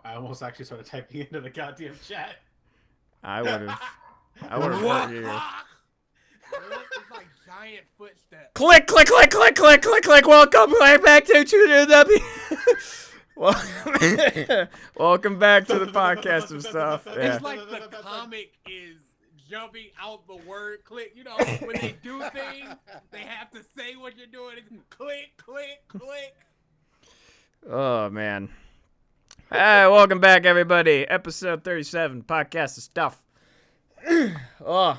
I almost actually started typing into the goddamn chat. I would have hurt you. It's like giant footsteps. Click, click, click, click, click, click, click. Welcome back to the Welcome back to the podcast of stuff. Yeah. It's like the comic is jumping out the word click. You know, when they do things, they have to say what you're doing. It's click, click, click. Oh, man. Hey, welcome back, everybody. Episode 37, podcast of stuff. Oh,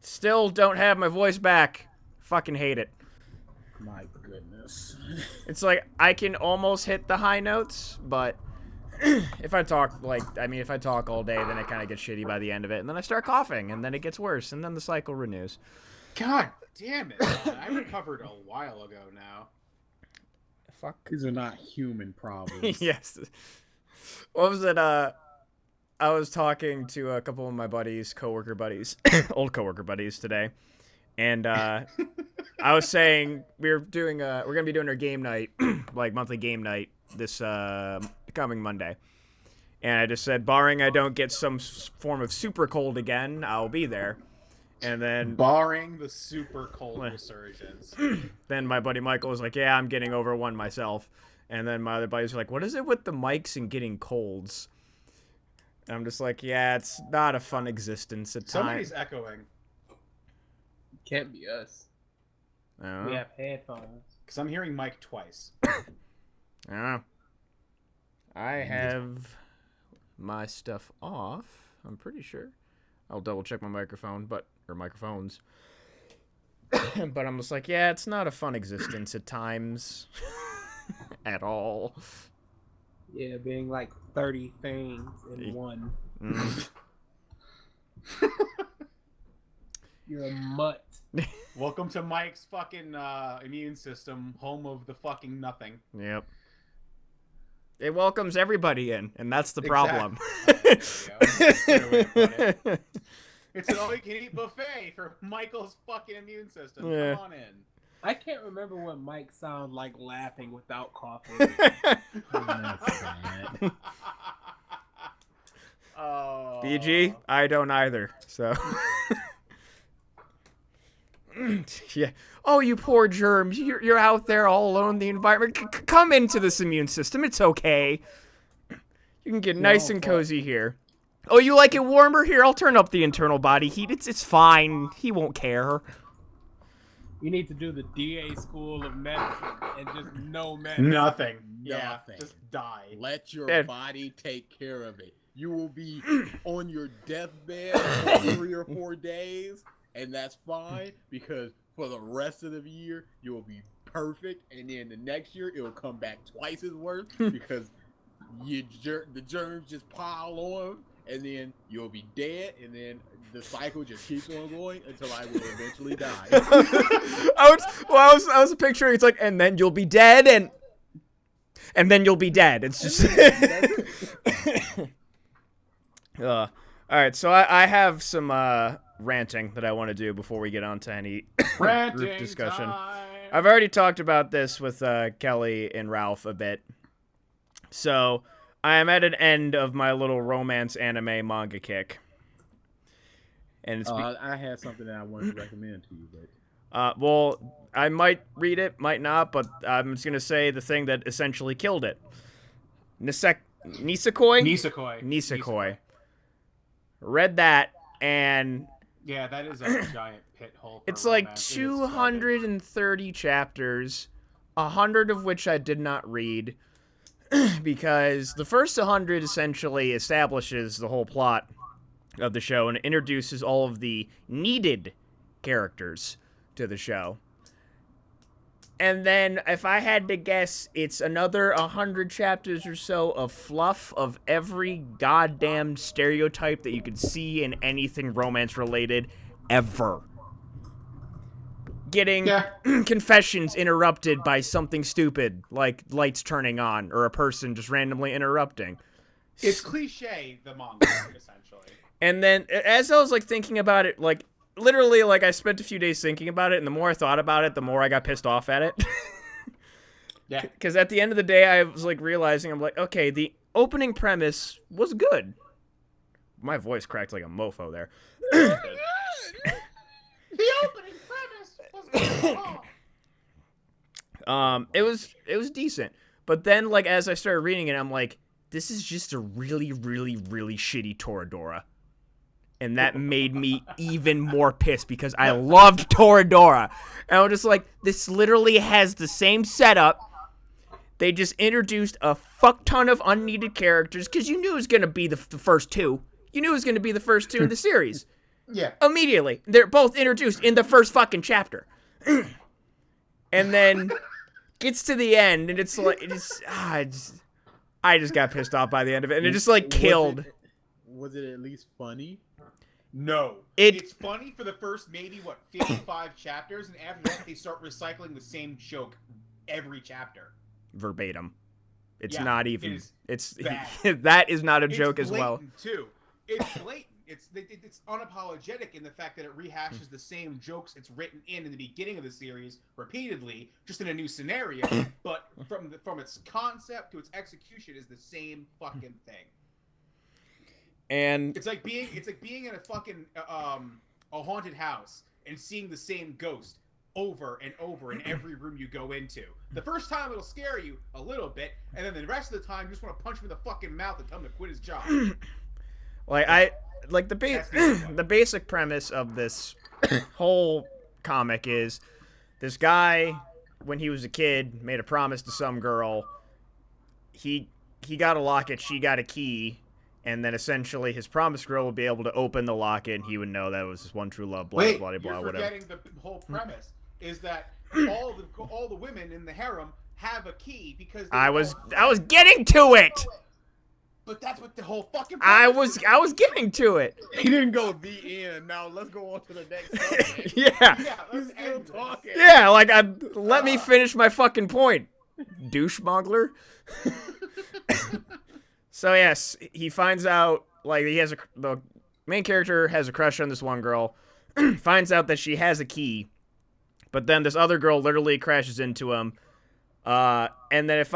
still don't have my voice back. Fucking hate it. My goodness. It's like I can almost hit the high notes, but if I talk all day, then it kind of gets shitty by the end of it, and then I start coughing, and then it gets worse, and then the cycle renews. God damn it! Man. I recovered a while ago now. Fuck. These are not human problems. Yes. What was it? I was talking to a couple of my buddies, coworker buddies, old coworker buddies today, and I was saying we're gonna be doing our game night, like monthly game night this coming Monday, and I just said, barring I don't get some form of super cold again, I'll be there. And then, barring the super cold resurgence, then my buddy Michael was like, "Yeah, I'm getting over one myself." And then my other buddies were like, "What is it with the mics and getting colds?" And I'm just like, "Yeah, it's not a fun existence at times." Somebody's echoing. Can't be us. I don't know. We have headphones. Because I'm hearing Mike twice. I don't know. I have my stuff off, I'm pretty sure. I'll double check my microphone, or microphones. But I'm just like, yeah, it's not a fun existence at times. At all. Yeah, being like 30 things in one. Mm. You're a mutt. Welcome to Mike's fucking immune system, home of the fucking nothing. Yep. It welcomes everybody in, and that's the problem. Exactly. It's an all-you-can-eat buffet for Michael's fucking immune system. Yeah. Come on in. I can't remember what Mike sounds like laughing without coughing. Oh. BG, I don't either. So. Yeah. Oh, you poor germs. You're out there all alone in the environment. Come into this immune system. It's okay. You can get nice and cozy here. Oh, you like it warmer? Here, I'll turn up the internal body heat. It's fine. He won't care. You need to do the DA school of medicine and just no medicine. Nothing. Yeah, Nothing. just die. Let your Yeah. body take care of it. You will be on your deathbed for 3 or 4 days, and that's fine because for the rest of the year you will be perfect, and then the next year it will come back twice as worse because the germs just pile on, and then you'll be dead, and then the cycle just keeps on going until I will eventually die. I was picturing it's like, and then you'll be dead, and then you'll be dead. It's just. All right, so I have some ranting that I want to do before we get on to any group discussion. Time. I've already talked about this with Kelly and Ralph a bit. So I am at an end of my little romance anime manga kick. And it's I had something that I wanted to recommend to you, but well, I might read it, might not, but I'm just gonna say the thing that essentially killed it. Nisekoi. Read that, and Yeah, that is a giant pit hole. For it's like romance. It is 230 chapters, 100 of which I did not read, because the first 100 essentially establishes the whole plot of the show and introduces all of the needed characters to the show. And then, if I had to guess, it's another 100 chapters or so of fluff of every goddamn stereotype that you could see in anything romance-related ever. Getting confessions interrupted by something stupid, like lights turning on, or a person just randomly interrupting. It's cliche, the manga, essentially. And then, as I was, like, thinking about it, like, literally, like, I spent a few days thinking about it, and the more I thought about it, the more I got pissed off at it. Yeah. Because at the end of the day, I was, like, realizing, I'm like, okay, opening premise was good. My voice cracked like a mofo there. The opening premise was good. It was decent. But then, like, as I started reading it, I'm like, this is just a really, really, really shitty Toradora. And that made me even more pissed because I loved Toradora. And I was just like, this literally has the same setup. They just introduced a fuck ton of unneeded characters because you knew it was going to be the first two. You knew it was going to be the first two in the series. Yeah. Immediately. They're both introduced in the first fucking chapter. And then gets to the end, and it's like, I just got pissed off by the end of it, and it just, like, killed. Was it at least funny? No. It- It's funny for the first maybe, 55 chapters, and after that they start recycling the same joke every chapter. Verbatim. It's Yeah, not it even. is It's bad. that is not a joke It's as well. blatant, too. It's blatant. It's unapologetic in the fact that it rehashes the same jokes it's written in the beginning of the series repeatedly, just in a new scenario. But from its concept to its execution is the same fucking thing. And It's like being in a fucking a haunted house and seeing the same ghost over and over in every room you go into. The first time it'll scare you a little bit, and then the rest of the time you just want to punch him in the fucking mouth and tell him to quit his job. the basic premise of this whole comic is this guy, when he was a kid, made a promise to some girl. He got a locket, she got a key, and then essentially his promised girl would be able to open the locket, and he would know that it was his one true love. Blah Wait, blah blah blah. you're Whatever. forgetting the whole premise is that all the women in the harem have a key because I was getting to it. But that's what the whole fucking I premise was getting to it. He didn't go the end. Now let's go on to the next subject. Yeah. Yeah, let's He's still end this. talking. Yeah, like let me finish my fucking point. Douche-moggler. So yes, he finds out, like, the main character has a crush on this one girl, finds out that she has a key, but then this other girl literally crashes into him, and then it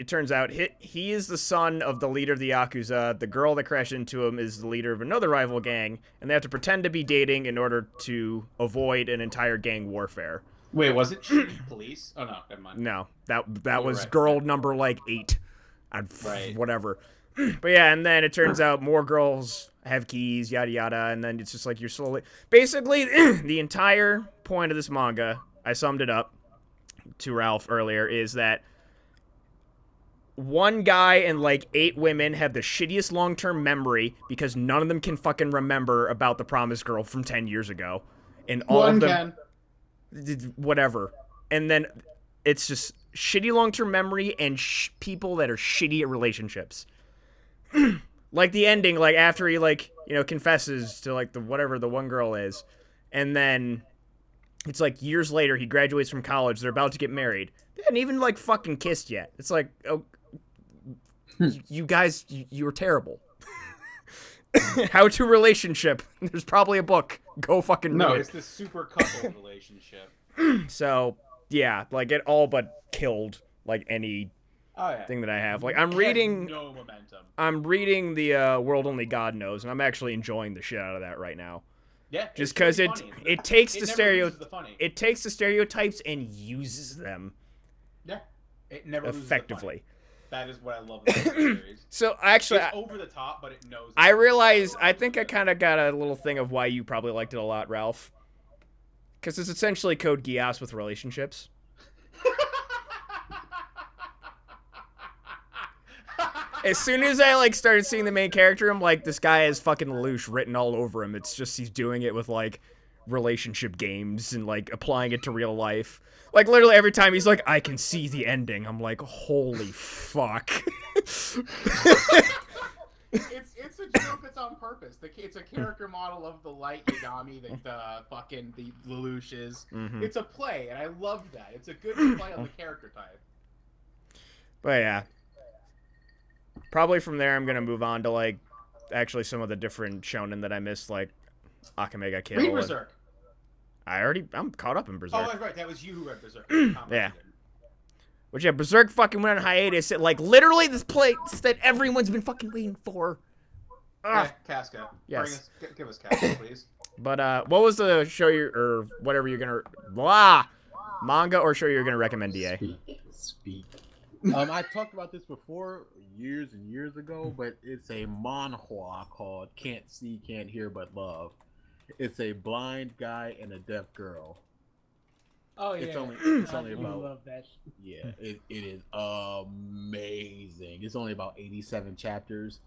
turns out he is the son of the leader of the Yakuza. The girl that crashed into him is the leader of another rival gang, and they have to pretend to be dating in order to avoid an entire gang warfare. Wait, was it Shitty Police? Oh no, never mind. No, that You're was right. girl number, like, 8. Right. Whatever. But yeah, and then it turns out more girls have keys, yada yada, and then it's just like you're slowly... Basically, the entire point of this manga, I summed it up to Ralph earlier, is that one guy and, like, 8 women have the shittiest long-term memory because none of them can fucking remember about the promised girl from 10 years ago. And all One of them... can. Whatever. And then it's just shitty long-term memory and people that are shitty at relationships. Like the ending, like after he, like, you know, confesses to, like, the whatever the one girl is, and then it's like years later he graduates from college, they're about to get married. They hadn't even, like, fucking kissed yet. It's like, oh, you guys, you were terrible. How to relationship. There's probably a book. Go fucking No, read it's the super couple relationship. it. So, yeah, like, it all but killed, like, any Oh yeah. thing that I have. Like, It I'm has reading no momentum. I'm reading the World Only God Knows, and I'm actually enjoying the shit out of that right now. Yeah. Just it's because really it funny. it takes It the never loses the funny. it takes the stereotypes and uses them Yeah. It never loses the effectively. funny. That is what I love about the series. So actually, It's over the top, but it knows. I realize I think I kind of got a little thing of why you probably liked it a lot, Ralph. Because it's essentially Code Geass with relationships. As soon as I, like, started seeing the main character, I'm like, this guy has fucking Lelouch written all over him. It's just he's doing it with, like, relationship games and, like, applying it to real life. Like, literally every time he's like, I can see the ending. I'm like, holy fuck. It's a joke that's on purpose. It's a character model of the light Yagami that the Lelouch is. Mhm. It's a play, and I love that. It's a good play on the character type. But yeah. Probably from there, I'm going to move on to, like, actually some of the different shonen that I missed, like Akame ga Kill. Read and- Berserk. I'm caught up in Berserk. Oh, that's right. That was you who read Berserk. Yeah. Which, yeah, Berserk fucking went on hiatus at, like, literally this place that everyone's been fucking waiting for. Yeah, Ugh. Casca. Yes. Give us Casca, please. But, what was the show or whatever you're gonna, manga or show you're gonna recommend, DA? Speak. I talked about this before years and years ago, but it's a manhwa called Can't See, Can't Hear But Love. It's a blind guy and a deaf girl. Oh yeah, It's only I about love that. yeah, it is amazing. It's only about 87 chapters.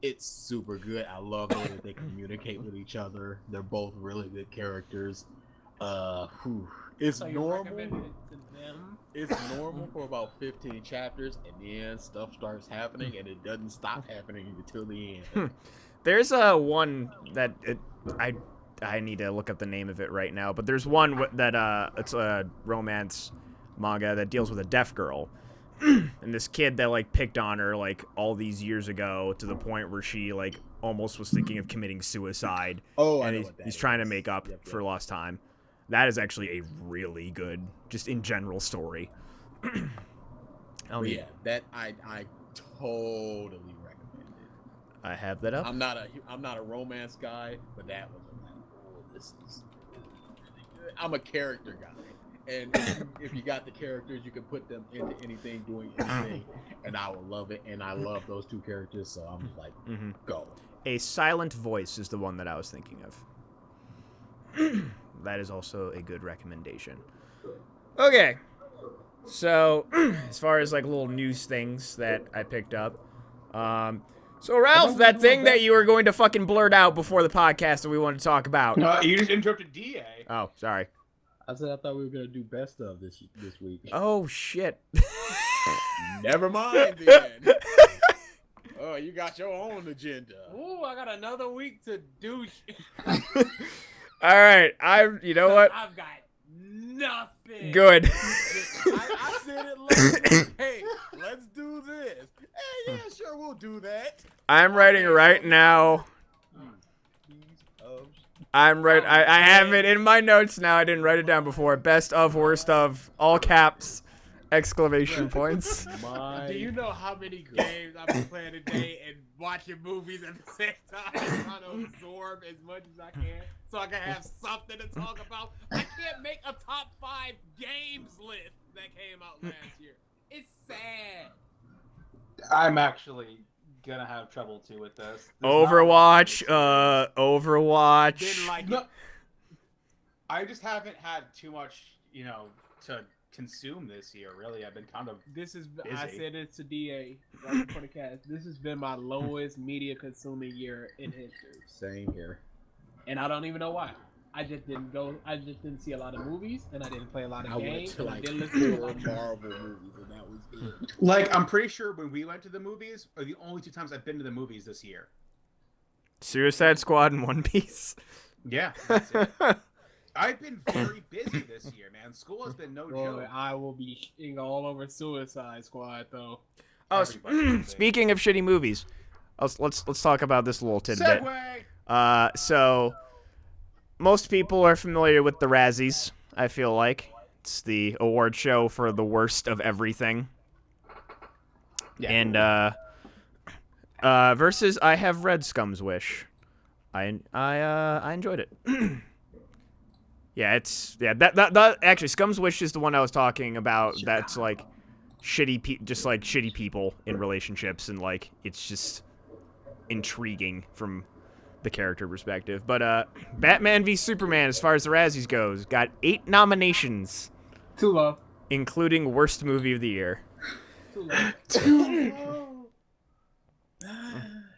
It's super good. I love the way that they communicate with each other. They're both really good characters. It's So you normal. recommended it to them? It's normal for about 15 chapters, and then stuff starts happening, and it doesn't stop happening until the end. There's one that I need to look up the name of it right now, but there's one that it's a romance manga that deals with a deaf girl. And this kid that like picked on her like all these years ago to the point where she like almost was thinking of committing suicide. Oh, I And know he's, what that he's is. trying to make up Yep, for yep. lost time. That is actually a really good, just in general, story. Oh yeah, that I totally recommend it. I have that up. I'm not a romance guy, but that was like, oh, this is really good. I'm a character guy, and if you got the characters, you can put them into anything, doing anything, and I will love it. And I love those two characters, so I'm just like, Mhm. go. A Silent Voice is the one that I was thinking of. That is also a good recommendation. Okay. So, as far as like little news things that I picked up. So Ralph, that thing that you were going to fucking blurt out before the podcast that we wanted to talk about. No, you just interrupted DA. Oh, sorry. I said I thought we were gonna do best of this week. Oh, shit. Never mind then. Oh, you got your own agenda. Ooh, I got another week to do. All right. You know what? I've got nothing. Good. I said it last. Hey, let's do this. Hey, yeah, sure, we'll do that. I'm writing right now. I have it in my notes now. I didn't write it down before. Best of, worst of, all caps, exclamation points. Do you know how many games I've been playing today and watching movies at the same time, trying to absorb as much as I can so I can have something to talk about? I can't make a top 5 games list that came out last year. It's sad. I'm actually gonna have trouble too with this. Overwatch, Overwatch. Didn't like it. No, I just haven't had too much, to consume this year. Really, I've been kind of. I busy. said it to DA right before the cast. This has been my lowest media consuming year in history. Same here. And I don't even know why. I just didn't see a lot of movies, and I didn't play a lot of I went games, to and I like didn't listen to a 4 lot of music. Marvel movies, and that was it. Like, I'm pretty sure when we went to the movies are the only 2 times I've been to the movies this year. Suicide Squad and One Piece. Yeah, that's it. I've been very busy this year, man. School has been no Boy, joke. I will be shitting all over Suicide Squad, though. Oh, Everybody's busy. speaking of shitty movies, let's talk about this little tidbit. Segway. So most people are familiar with the Razzies. I feel like it's the award show for the worst of everything. Yeah. And versus I have read Scum's Wish. I enjoyed it. That actually Scum's Wish is the one I was talking about. That's like shitty people in relationships, and like it's just intriguing from the character perspective. But Batman v Superman, as far as the Razzies goes, got 8 nominations, Too low. including worst movie of the year. Too low.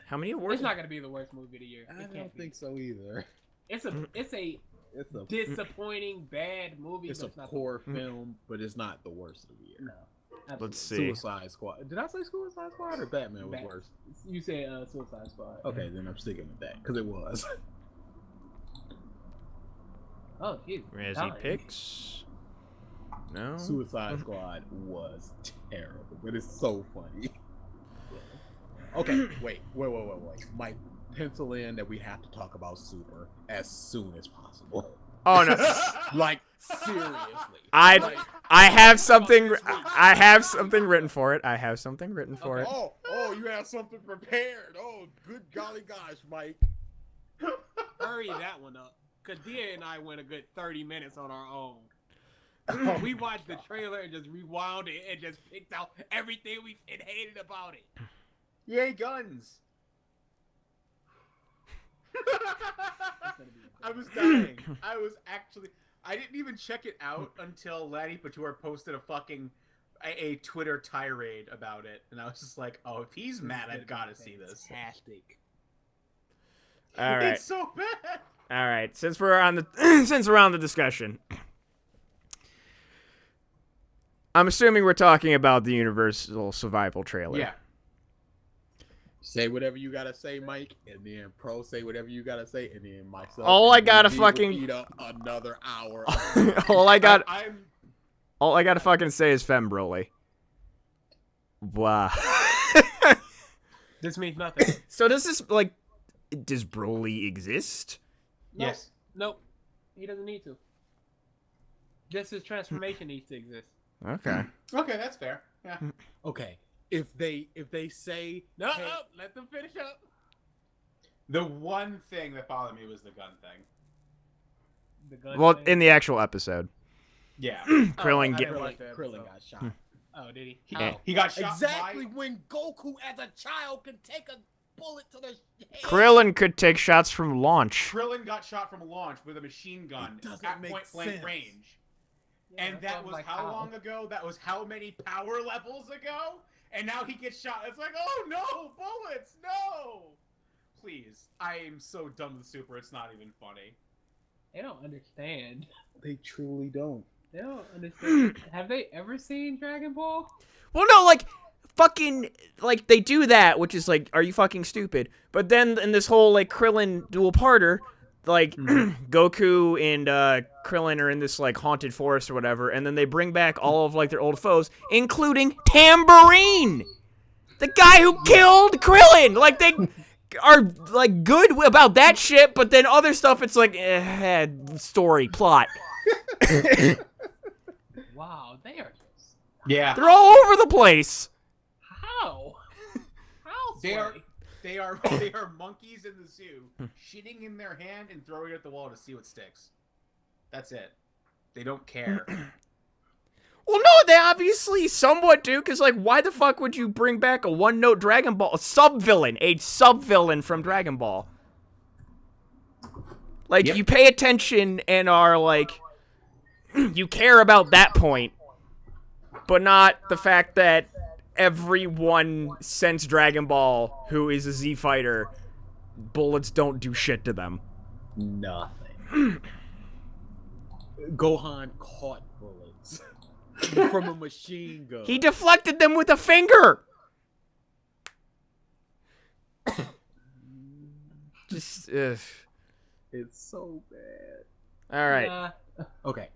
How many awards? It's not gonna be the worst movie of the year. I It don't can't be. think so either. It's a It's a disappointing bad movie. it's a but it's not poor film, but it's not the worst of the year. No. Let's see. Suicide Squad. Did I say Suicide Squad or Batman was Bat- worse? You say Suicide Squad. Okay, then I'm sticking with that because it was. Oh, jeez. Razzie picks. No. Suicide Squad was terrible, but it's so funny. Okay, wait. Mike, pencil in that we have to talk about Super as soon as possible. Oh no. Like seriously. I Like, I have something. I have something written for it. I have something written for it. oh, you have something prepared. Oh, good golly gosh, Mike. Hurry that one up. Cause Dia and I went a good 30 minutes on our own. We watched the trailer and just rewound it and just picked out everything we hated about it. Yay, guns! I was dying. I didn't even check it out until Lanny Patur posted a Twitter tirade about it, and I was just like, oh, if he's mad, I've got to see this. Fantastic. All right. It's so bad. All right. Since we're on the discussion, I'm assuming we're talking about the Universal Survival trailer. Yeah. Say whatever you gotta say, Mike, and then Pro say whatever you gotta say, and then myself. All I and gotta we fucking- will eat up another hour. all I got I'm to fucking say is Femme Broly. Wow. This means nothing. So does Broly exist? Nope. Yes. Nope. He doesn't need to. Just his transformation needs to exist. Okay. Okay, that's fair. Yeah. Okay, if they say No, hey, no, let them finish up. The one thing that bothered me was the gun thing. The gun Well, thing. in the actual episode, Yeah. Krillin I get didn't watch the Krillin episode. got shot. Oh, did he? Yeah. He got shot Exactly by... when Goku, as a child, can take a bullet to the head. Krillin could take shots from launch. Krillin got shot from launch with a machine gun It doesn't at make point-blank sense. range. Yeah, And that sounds was like how long ago? That was how many power levels ago? And now he gets shot. It's like, oh no, bullets, no! Please, I am so done with Super, it's not even funny. They don't understand. They truly don't. They don't understand. Have they ever seen Dragon Ball? Well, no, they do that, which is like, are you fucking stupid? But then in this whole Krillin dual parter, Goku and Krillin are in this haunted forest or whatever, and then they bring back all of their old foes, including Tambourine, the guy who killed Krillin. They are good about that shit, but then other stuff, it's story plot. Wow, they are just Yeah. They're all over the place. how? How? They are, Sway? they are monkeys in the zoo, shitting in their hand and throwing it at the wall to see what sticks. That's it. They don't care. Well, no, they obviously somewhat do, because, why the fuck would you bring back a one-note Dragon Ball, a sub-villain from Dragon Ball? Yep. You pay attention and are, you care about that point, but not the fact that everyone since Dragon Ball who is a Z fighter, bullets don't do shit to them. Nothing. Gohan caught bullets from a machine gun. He deflected them with a finger! Just, ugh. It's so bad. Alright. Okay,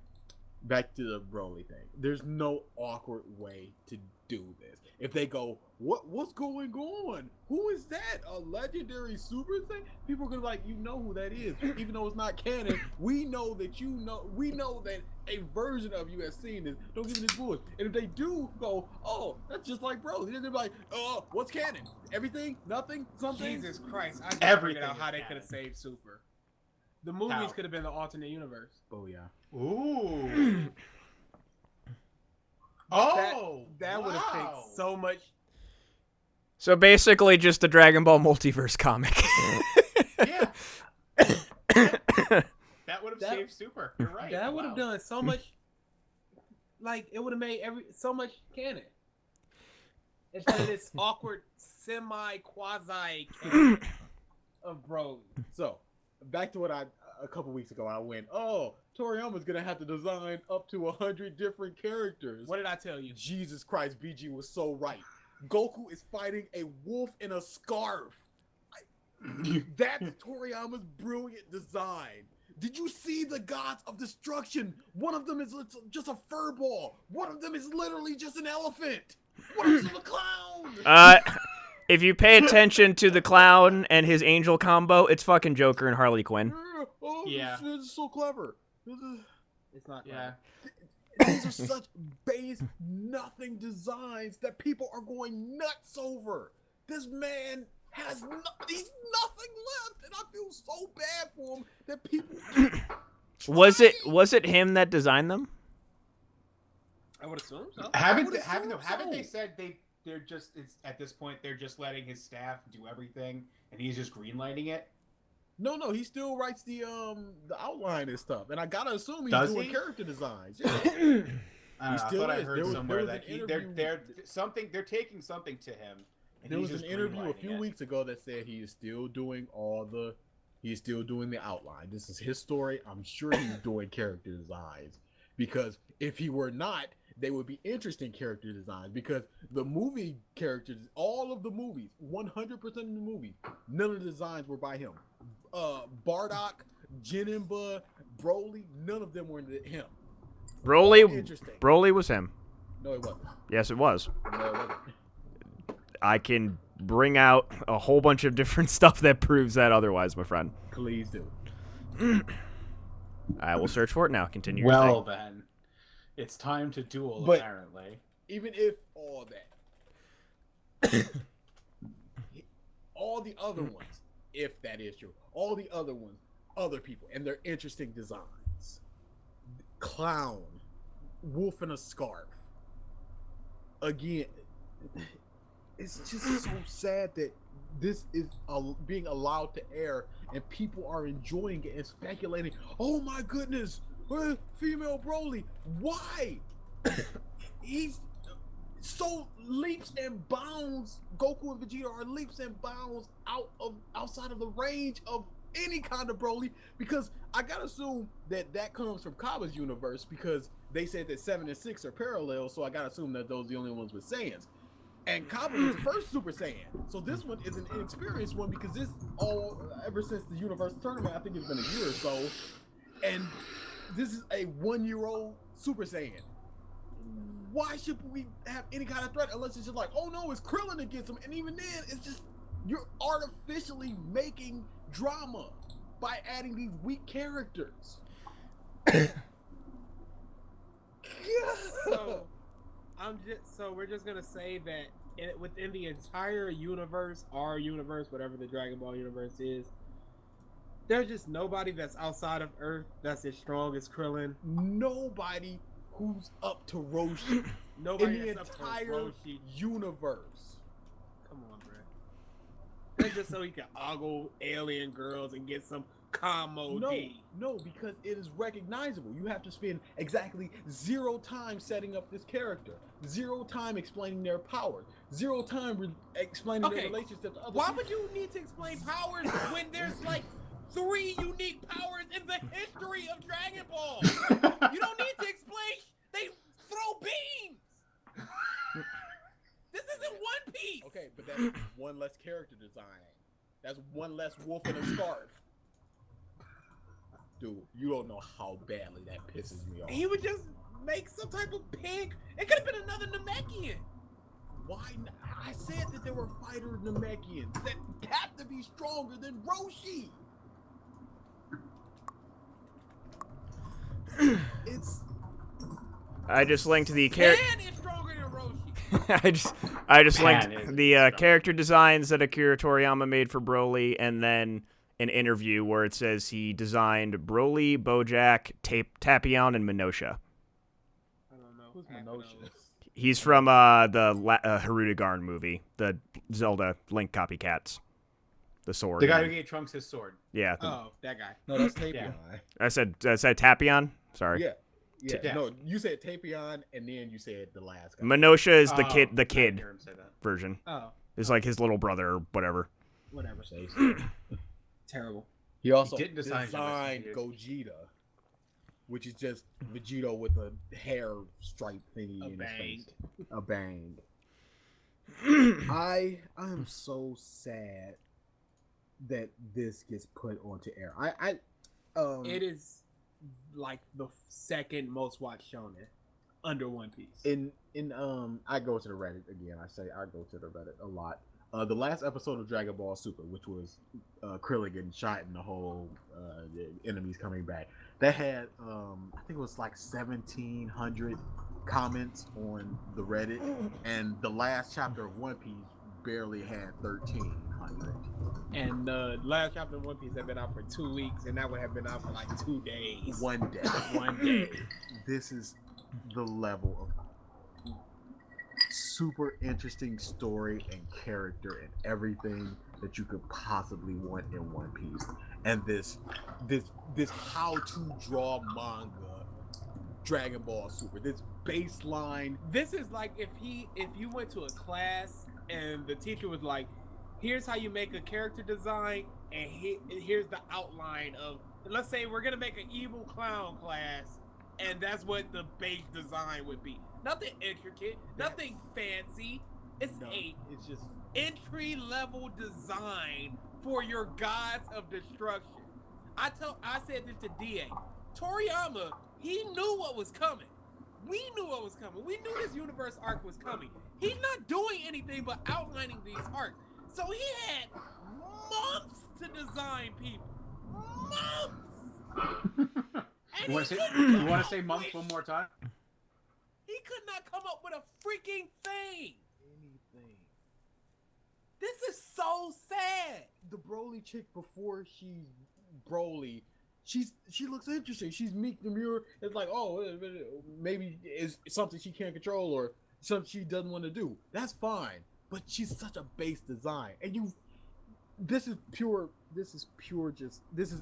back to the Broly thing. There's no awkward way to do this. If they go, what's going on? Who is that? A legendary super thing? People are gonna be like, you know who that is, even though it's not canon. We know that you know. We know that a version of you has seen this. Don't give me this bullshit. And if they do go, oh, that's just like Broly, they're gonna be like, oh, what's canon? Everything? Nothing? Something? Jesus Christ! I just Everything figured out how is they canon. could have saved Super. The movies How? could have been the alternate universe. Oh yeah. Ooh. Oh, That would have wow. taken so much. So basically just the Dragon Ball multiverse comic. Yeah. That would have That- saved Super. You're right. That would have Wow. done so much. It would have made so much canon. Instead of this awkward quasi canon of Broly. So, back to what a couple weeks ago I went, oh, Toriyama's gonna have to design up to 100 different characters. What did I tell you? Jesus Christ, BG was so right. Goku is fighting a wolf in a scarf. That's Toriyama's brilliant design. Did you see the gods of destruction? One of them is just a fur ball. One of them is literally just an elephant. One of them is a clown. If you pay attention to the clown and his angel combo, it's fucking Joker and Harley Quinn. Oh, Yeah. this is so clever. It's not. Yeah. These are such base nothing designs that people are going nuts over. This man has he's nothing left, and I feel so bad for him that people. Was it him that designed them? I would assume so. Haven't would haven't they assume said they're just at this point they're just letting his staff do everything and he's just greenlighting it? No, he still writes the outline and stuff, and I gotta assume he's Does doing he? character designs. Yeah. I don't know, I still thought I is. heard There was somewhere that an they're taking something to him. And There he's was an just interview a greenlighting few it. weeks ago that said he is still doing the outline. This is his story. I'm sure he's doing character designs, because if he were not, they would be interesting character designs, because the movie characters, all of the movies, 100% of the movies, none of the designs were by him. Bardock, Janemba, Broly, none of them were him. Interesting. Broly was him. No, it wasn't. Yes, it was. No, it wasn't. I can bring out a whole bunch of different stuff that proves that otherwise, my friend. Please do. I will search for it now. Continue your Well thing. then, it's time to duel. But- apparently, Even if all that, all the other ones, if that is true, all the other ones, other people, and their interesting designs. Clown, wolf in a scarf. Again, it's just so sad that this is being allowed to air and people are enjoying it and speculating. Oh my goodness, female Broly, why? He's so leaps and bounds. Goku and Vegeta are leaps and bounds outside of the range of any kind of Broly, because I gotta assume that comes from Kaba's universe, because they said that 7 and 6 are parallel, so I gotta assume that those are the only ones with Saiyans. And Kaba was the first Super Saiyan, so this one is an inexperienced one, because this all ever since the Universal Tournament, I think it's been a year or so, and this is a 1-year-old Super Saiyan. Why should we have any kind of threat unless it's just like, oh no, it's Krillin against him, and even then, it's just you're artificially making drama by adding these weak characters. So we're just gonna say that within the entire universe, our universe, whatever the Dragon Ball universe is, there's just nobody that's outside of Earth that's as strong as Krillin. Nobody who's up to Roshi Nobody in the that's up to entire Roshi. universe. Come on, bro. That's just so he can ogle alien girls and get some Kamo D. No, because it is recognizable. You have to spend exactly 0 time setting up this character, 0 time explaining their powers, 0 time explaining their Okay, relationship to other Why people. would you need to explain powers when there's like 3 unique powers in the history of Dragon Ball? You don't need to explain. They throw beams. This isn't One Piece. Okay, but that's one less character design. That's one less wolf in a scarf. Dude, you don't know how badly that pisses me off. He would just make some type of pig. It could have been another Namekian. Why? I said that there were fighter Namekians that have to be stronger than Roshi. It's I just linked the character. Man is stronger than Roshi. I just Man, linked is the strong. character designs that Akira Toriyama made for Broly, and then an interview where it says he designed Broly, Bojack, Tapion, and Minosha. I don't know. Who's Minosha? He's from the Hirudegarn movie, the Zelda Link copycats. The sword. the guy who gave Trunks his sword. Yeah. Oh, that guy. No, that's Tapion. I said Tapion. Sorry. Yeah. Yeah. Yeah. No, you said Tapion, and then you said the last guy. Minosha is the Oh, kid. I The didn't kid hear him say that. version. Oh, It's like his little brother or whatever. whatever. Terrible. He also He didn't design designed Jurassic Gogeta, which is just Vegeta with a hair stripe thingy A in bang. his face. A bang. I am so sad that this gets put onto air. It is like the second most watched shonen under One Piece. in I go to the Reddit again. I go to the Reddit a lot. the last episode of Dragon Ball Super, which was Krillin getting shot and the whole the enemies coming back, that had I think it was like 1,700 comments on the Reddit, and the last chapter of One Piece barely had 1,300. And the last chapter of One Piece had been out for 2 weeks, and that would have been out for like 2 days. One day. One day. This is the level of super interesting story and character and everything that you could possibly want in One Piece. And this how to draw manga Dragon Ball Super. This baseline. This is like if you went to a class and the teacher was like, here's how you make a character design, and here's the outline of, let's say we're gonna make an evil clown class, and that's what the base design would be. Nothing intricate, nothing fancy. It's just entry level design for your gods of destruction. I said this to DA. Toriyama, he knew what was coming. We knew what was coming. We knew this universe arc was coming. He's not doing anything but outlining these arcs. So he had months to design people. Months. You want to say months one more time? He could not come up with a freaking thing. anything. This is so sad. The Broly chick, before she's Broly, she looks interesting. She's Meek the Mirror. It's like, oh, maybe it's something she can't control or something she doesn't want to do. That's fine. But she's such a base design, and this is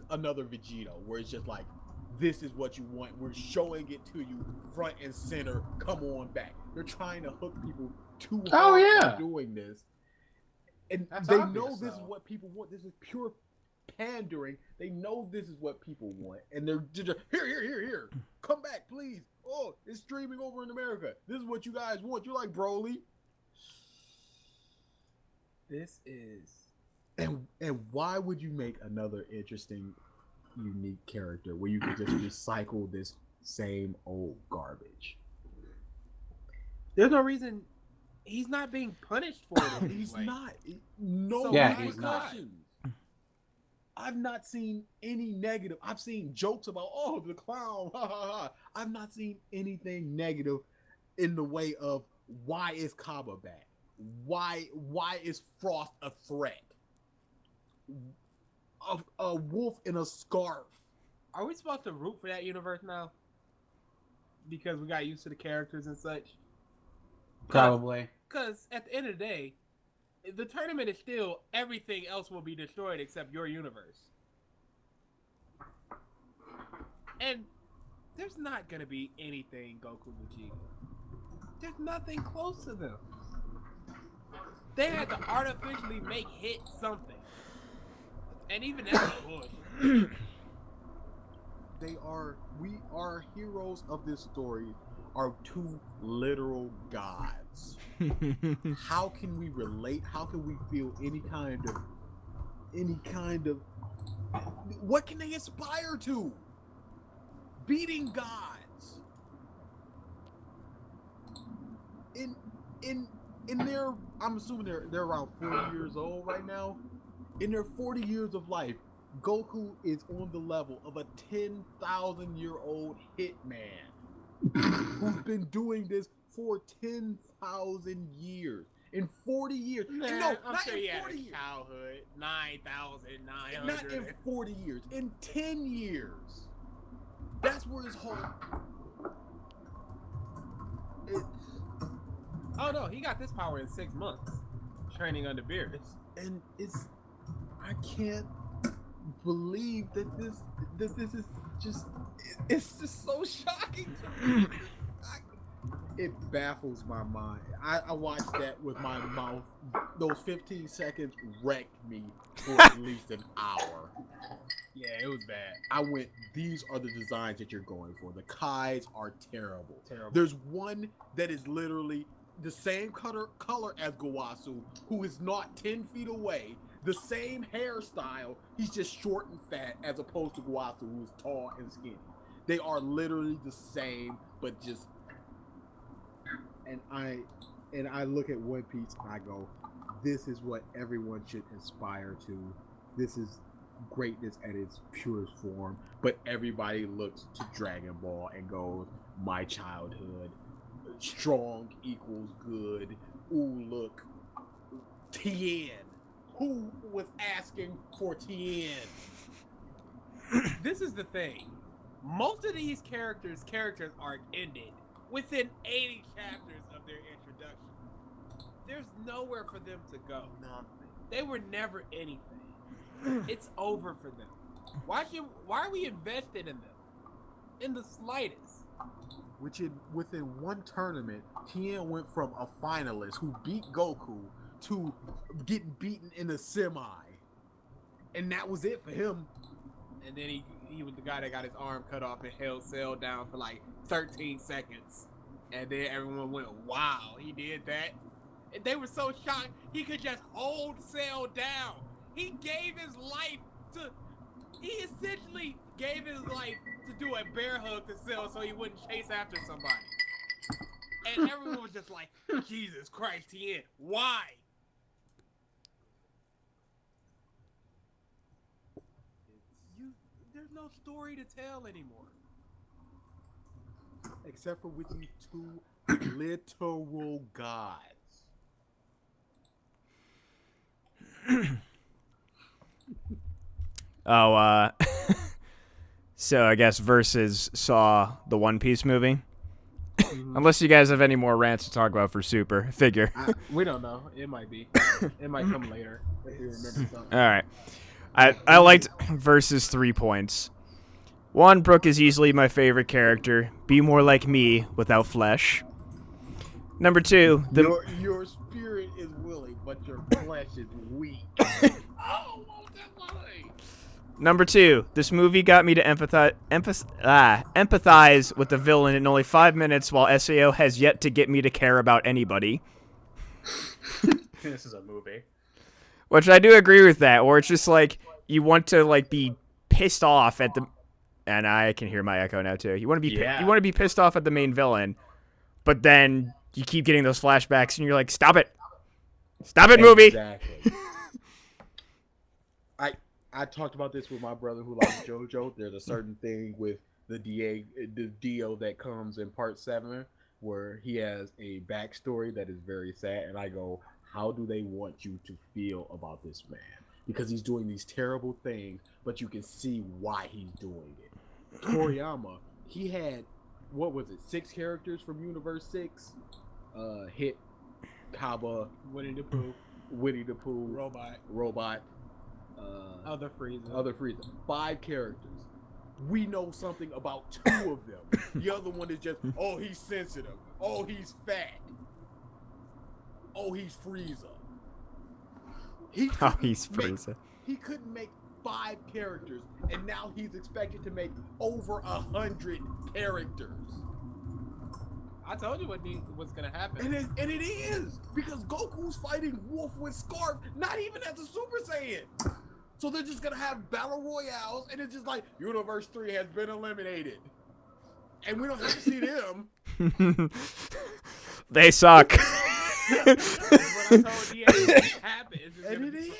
another Vegeta where it's just like, this is what you want. We're showing it to you front and center. Come on back. They're trying to hook people too hard for doing this, and That's they obvious, know this is though. what people want. This is pure pandering. They know this is what people want, and they're just here. Come back, please. Oh, it's streaming over in America. This is what you guys want. You like Broly. This is... And why would you make another interesting, unique character where you could just recycle this same old garbage? There's no reason he's not being punished for it. He's anyway. not. No Yeah, he's not. repercussions. I've not seen any negative. I've seen jokes about, oh, the clown, ha ha ha. I've not seen anything negative in the way of, why is Kaba back? Why is Frost a threat? A wolf in a scarf. Are we supposed to root for that universe now? Because we got used to the characters and such? Probably. Because at the end of the day, the tournament is still, everything else will be destroyed except your universe. And there's not going to be anything Goku Vegeta. There's nothing close to them. They had to artificially make hit something. And even that's bullshit. We are heroes of this story are two literal gods. How can we relate? How can we feel any kind of what can they aspire to? Beating gods. In their, I'm assuming they're around 40 years old right now. In their 40 years of life, Goku is on the level of a 10,000-year-old hitman who's been doing this for 10,000 years. In 40 years. Nah, And no, I'm not sure in he had 40 a years. childhood. 9,900. Not in 40 years. In 10 years. That's where his whole... Oh no, he got this power in 6 months. Training under Beerus. And I can't believe that this is just, it's just so shocking to me. It baffles my mind. I watched that with my mouth. Those 15 seconds wrecked me for at least an hour. Yeah, it was bad. I went, these are the designs that you're going for. The Kais are terrible. Terrible. There's one that is literally the same color as Gowasu, who is not 10 feet away. The same hairstyle. He's just short and fat, as opposed to Gowasu, who is tall and skinny. They are literally the same, but just. And I look at One Piece and I go, this is what everyone should aspire to. This is greatness at its purest form. But everybody looks to Dragon Ball and goes, my childhood. Strong equals good. Ooh, look. Tien. Who was asking for Tien? This is the thing. Most of these characters' arc ended within 80 chapters of their introduction. There's nowhere for them to go. They were never anything. It's over for them. Why are we invested in them? In the slightest. Within one tournament, Tien went from a finalist who beat Goku to getting beaten in a semi. And that was it for him. And then he was the guy that got his arm cut off and held Cell down for like 13 seconds. And then everyone went, wow, he did that. And they were so shocked he could just hold Cell down. He essentially gave his life to do a bear hug to Cell so he wouldn't chase after somebody. And everyone was just like, Jesus Christ, Tien, why? There's no story to tell anymore. Except for with these two literal gods. Oh, so I guess Versus saw the One Piece movie. Unless you guys have any more rants to talk about for Super, figure. We don't know. It might be. It might come later if we remember something. All right. I liked Versus 3 points. 1, Brooke is easily my favorite character. Be more like me without flesh. Number 2, Your spirit is willing, but your flesh is weak. Oh, what was that line? Number 2, this movie got me to empathize with the villain in only 5 minutes, while SAO has yet to get me to care about anybody. This is a movie. Which I do agree with that, or it's just like you want to like be pissed off at the, and I can hear my echo now too. You want to be you want to be pissed off at the main villain, but then you keep getting those flashbacks, and you're like, stop it, movie. Exactly. I talked about this with my brother who likes JoJo. There's a certain thing with the Dio that comes in part 7 where he has a backstory that is very sad, and I go, how do they want you to feel about this man? Because he's doing these terrible things, but you can see why he's doing it. Toriyama, he had, 6 characters from Universe 6? Hit, Kaba, Winnie the Pooh, Robot, Other Frieza. 5 characters. We know something about 2 of them. The other one is just, oh, he's sensitive. Oh, he's fat. Oh, he's Frieza. He couldn't make 5 characters, and now he's expected to make over 100 characters. I told you what's gonna happen. And it is, because Goku's fighting Wolf with Scarf, not even as a Super Saiyan. So they're just gonna have battle royales, and it's just like Universe 3 has been eliminated, and we don't have to see them. They suck. What I told you happen. And it is,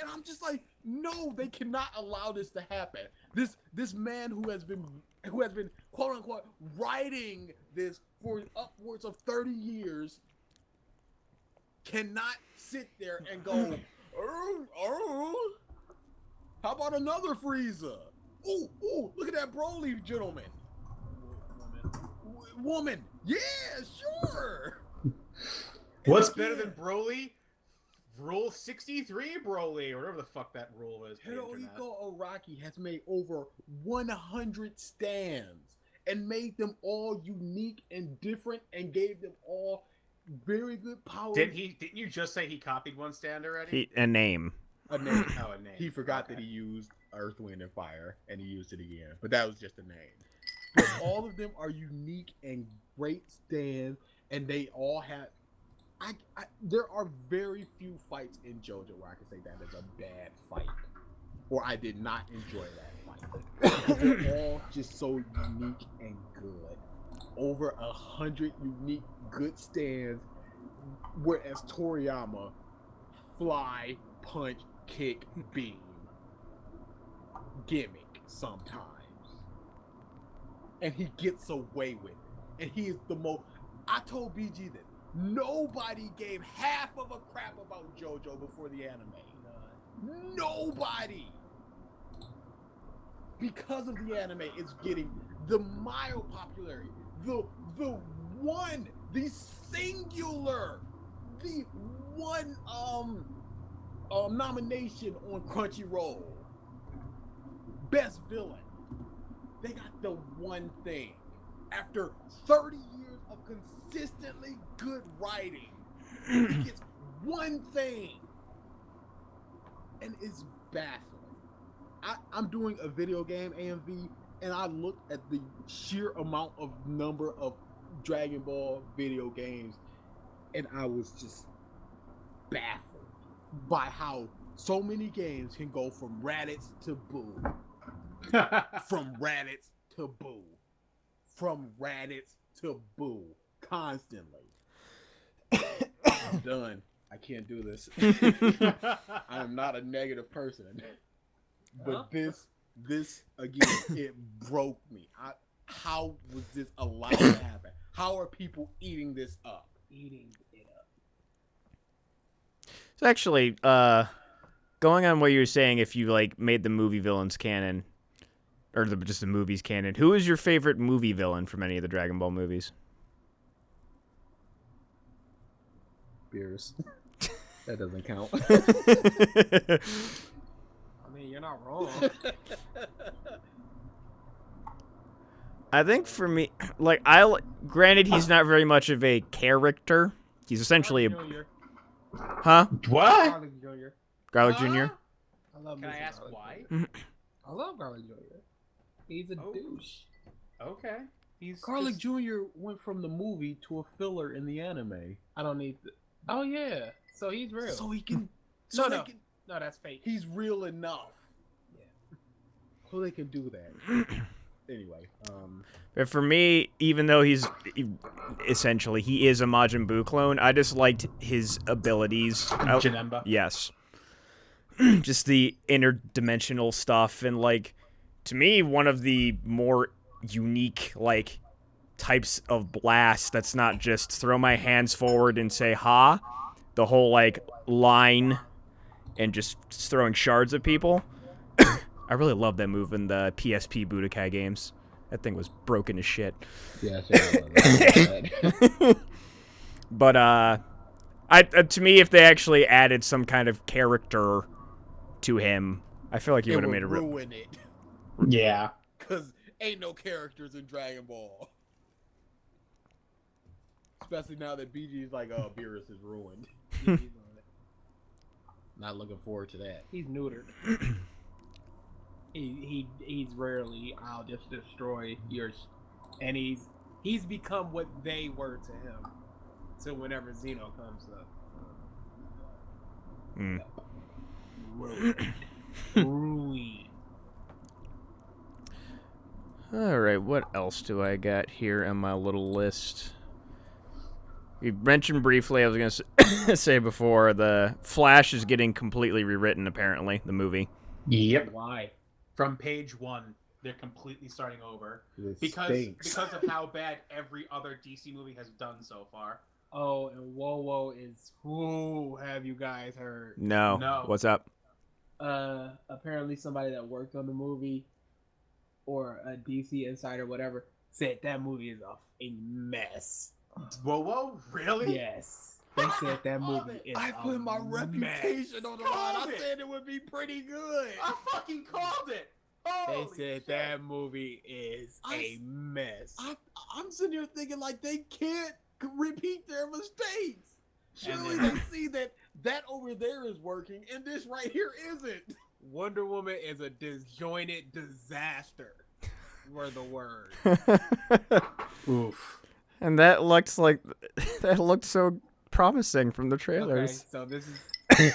and I'm just like, no, they cannot allow this to happen. This man who has been quote unquote writing this for upwards of 30 years cannot sit there and go, oh, how about another Frieza? Ooh, look at that Broly gentleman. Woman. Yeah, sure. What's better than Broly? Rule 63 Broly, or whatever the fuck that rule is. Hirohiko Araki has made over 100 stands and made them all unique and different and gave them all very good power. Didn't you just say he copied one stand already? A name. A name. Oh, a name. He forgot that he used Earth, Wind, and Fire, and he used it again. But that was just a name. But all of them are unique and great stands, and they all have... there are very few fights in JoJo where I can say that is a bad fight, or I did not enjoy that fight. They're all just so unique and good. Over 100 unique good stands, whereas Toriyama fly, punch, kick, beam gimmick sometimes. And he gets away with it. And he is the most. I told BG that nobody gave half of a crap about JoJo before the anime. Nobody. Because of the anime, it's getting the mild popularity. The singular, the one nomination on Crunchyroll. Best villain. They got the one thing. After 30 years of consistently good writing, he gets one thing. And it's baffling. I'm doing a video game AMV, and I looked at the sheer amount of number of Dragon Ball video games, and I was just baffled by how so many games can go from Raditz to Boo. From Raditz to Boo. From Raditz to Boo. Constantly. I'm done. I can't do this. I am not a negative person. But this again, it broke me. How was this allowed to happen? How are people eating this up? Eating it up. So actually, going on what you were saying, if you like made the movie villains canon, or just the movies canon, who is your favorite movie villain from any of the Dragon Ball movies? Beerus. That doesn't count. I mean, you're not wrong. I think for me, like granted, he's not very much of a character. He's essentially a, Jr. huh? What? Garlic Jr. Garlic Jr. I love Can I Mr. ask Garlic why? Jr. I love Garlic Jr. He's a Oh. douche. Okay. He's Garlic just- Jr. went from the movie to a filler in the anime. I don't need. Oh yeah, so he's real. So he can. No, So no. they can. No, that's fake. He's real enough. Yeah. So they can do that. Anyway, But for me, even though he is a Majin Buu clone, I just liked his abilities. Janemba. Yes. Just the interdimensional stuff, and like, to me, one of the more unique like types of blast that's not just throw my hands forward and say ha, the whole like line and just throwing shards at people. I really love that move in the PSP Budokai games. That thing was broken as shit. yeah. But to me, if they actually added some kind of character to him, I feel like he would have made a real. ruin it. Yeah. Cause ain't no characters in Dragon Ball. Especially now that BG is like, oh, Beerus is ruined. Not looking forward to that. He's neutered. He's rarely I'll just destroy yours, and he's become what they were to him. So whenever Xeno comes up, Mm. ruined. All right, what else do I got here on my little list? We mentioned briefly, I was going to say before, the Flash is getting completely rewritten, apparently, the movie. Yep. Why? From page 1, they're completely starting over It because stinks. of how bad every other DC movie has done so far. Oh, and Wowo is who have you guys heard? No. No. What's up? Apparently somebody that worked on the movie or a DC insider, whatever, said that movie is a mess. Whoa, really? Yes. They said that movie is I put my a reputation mess. on the line. I Called it. said it would be pretty good. I fucking called it. They Holy said shit. that movie is a mess. I'm sitting here thinking like they can't repeat their mistakes. Surely then- they see that over there is working and this right here isn't. Wonder Woman is a disjointed disaster. Were the word. Oof. And that looked so promising from the Okay, trailers. so this is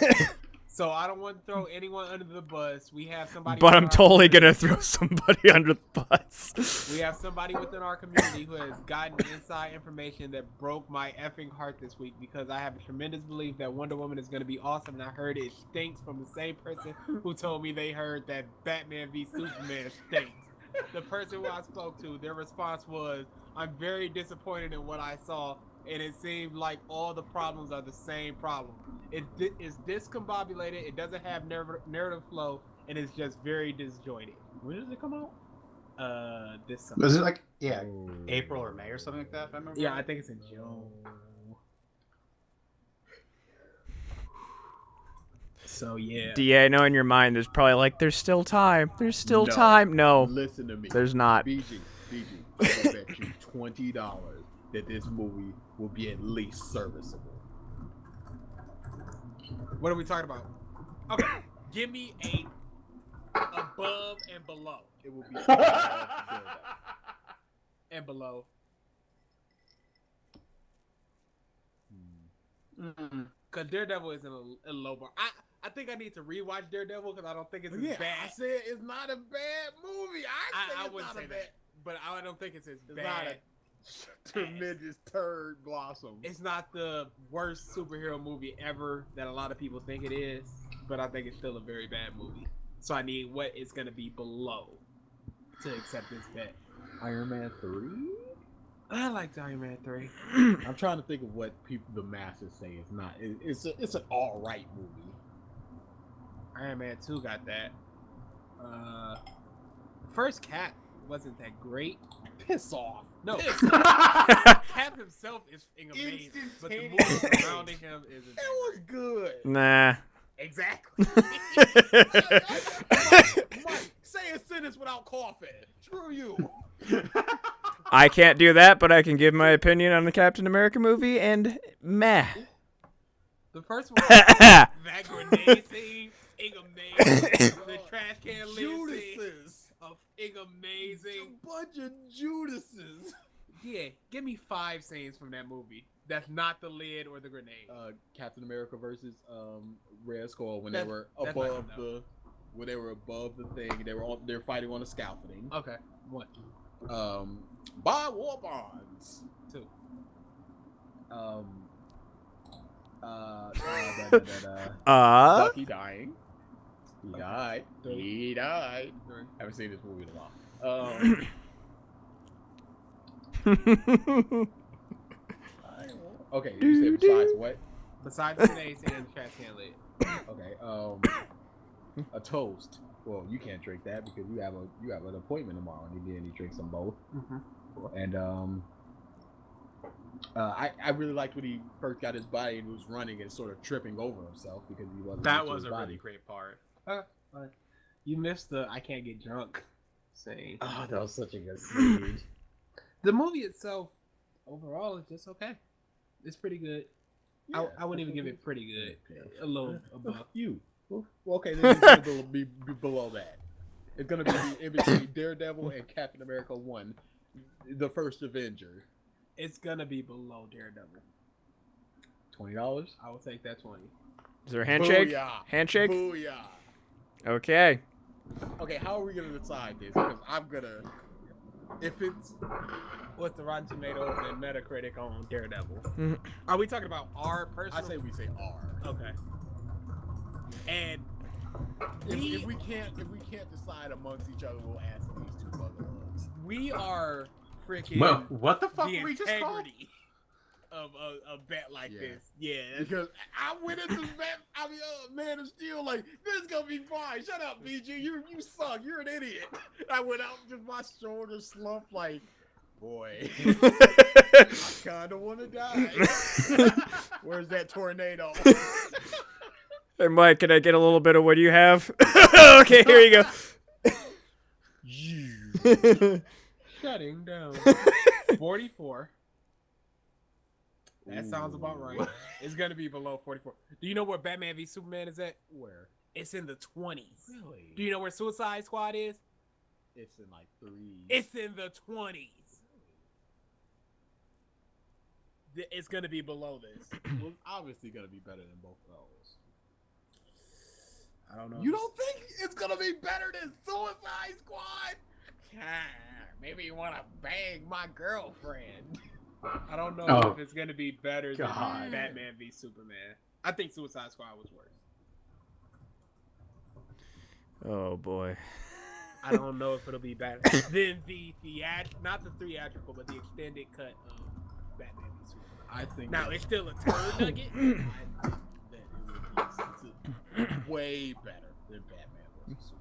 So I don't want to throw anyone under the bus. We have somebody. But within I'm our totally community- gonna throw somebody under the bus. We have somebody within our community who has gotten inside information that broke my effing heart this week because I have a tremendous belief that Wonder Woman is going to be awesome. And I heard it stinks from the same person who told me they heard that Batman v Superman stinks. The person who I spoke to, their response was, "I'm very disappointed in what I saw, and it seemed like all the problems are the same problem. It's discombobulated. It doesn't have narrative flow, and it's just very disjointed." When does it come out? This summer. Was it like April or May or something like that? If I remember. Yeah, right? I think it's in June. So yeah. DA, I know in your mind there's probably like, there's still time. There's still No. time. No, Listen to me. there's not. BG, I will bet you $20 that this movie will be at least serviceable. What are we talking about? Okay, give me a above and below. It will be above Daredevil. And below. Because Daredevil is in a low bar. I think I need to rewatch Daredevil because I don't think it's as Yeah, I bad. said it's not a bad movie. I it's wouldn't not say a bad. that, but I don't think it's as It's bad. not a tremendous turd blossom. It's not the worst superhero movie ever that a lot of people think it is, but I think it's still a very bad movie. So I need what it's going to be below to accept this bet. Iron Man 3? I like Iron Man 3. I'm trying to think of what people, the masses say it's not. It's an all right movie. Iron Man 2 got that. First Cap wasn't that great. Piss off. No, Piss Cap himself is amazing, but the movie Instantaneous. surrounding him isn't It that was great. good. Nah. Exactly. Mike, say a sentence without coughing. Screw you. I can't do that, but I can give my opinion on the Captain America movie, and meh. The first one, that grenade scene, amazing. The trash can lid scene, Judases. amazing. A bunch of Judases. Yeah, give me 5 scenes from that movie. That's not the lid or the grenade. Captain America versus Red Skull when That's- they were that's above not the when they were above the thing. They're fighting on a scaffolding. Okay, 1, Buy war bonds. 2. Bucky dying. He died. Three. He died. 3. Haven't seen this movie in a while. Okay, you said besides what? Besides the grenade scene and the trash can lid. Okay, a toast. Well, you can't drink that because you have an appointment tomorrow, and then you drink some both. And I really liked when he first got his body and was running and sort of tripping over himself because he wasn't. That used to was his a body. really great part. You missed the I can't get drunk scene. Oh, that was such a good scene. The movie itself, overall, is just okay. It's pretty good. I wouldn't even give it pretty good. A little above. You. Well, okay, then it's gonna be below that. It's gonna be in between Daredevil and Captain America 1, the first Avenger. It's gonna be below Daredevil. $20. I will take that 20. Is there a handshake? Booyah. Handshake? Booyah. Okay. Okay, how are we gonna decide this? Because I'm gonna. If it's What's the Rotten Tomatoes and Metacritic on Daredevil? Mhm. Are we talking about our I personal? say we say R. Okay. And If we can't decide amongst each other, we'll ask these two buggers. we are freaking Well, what the fuck the were we just called? integrity of a bet like Yeah. this. Yeah. Because I went into Man of Steel like this is gonna be fine. Shut up, BG. You suck. You're an idiot. I went out and just my shoulders slumped like, boy, I kind of want to die. Where's that tornado? Hey, Mike, can I get a little bit of what you have? Okay, here you go. Shutting down. 44. That sounds about right. It's gonna be below 44. Do you know where Batman v Superman is at? Where? It's in the 20s. Really? Do you know where Suicide Squad is? It's in like 3. It's in the 20s. It's gonna be below this. Well, it's obviously gonna be better than both of those. I don't know. You don't think it's gonna be better than Suicide Squad? Maybe you want to bang my girlfriend. I don't know Oh. if it's gonna be better God. than Batman v Superman. I think Suicide Squad was worse. Oh boy. I don't know if it'll be better than the not the theatrical, but the extended cut of Batman v Superman. I think Now that- it's still a turd nugget. I think that it would be way better than Batman vs Superman.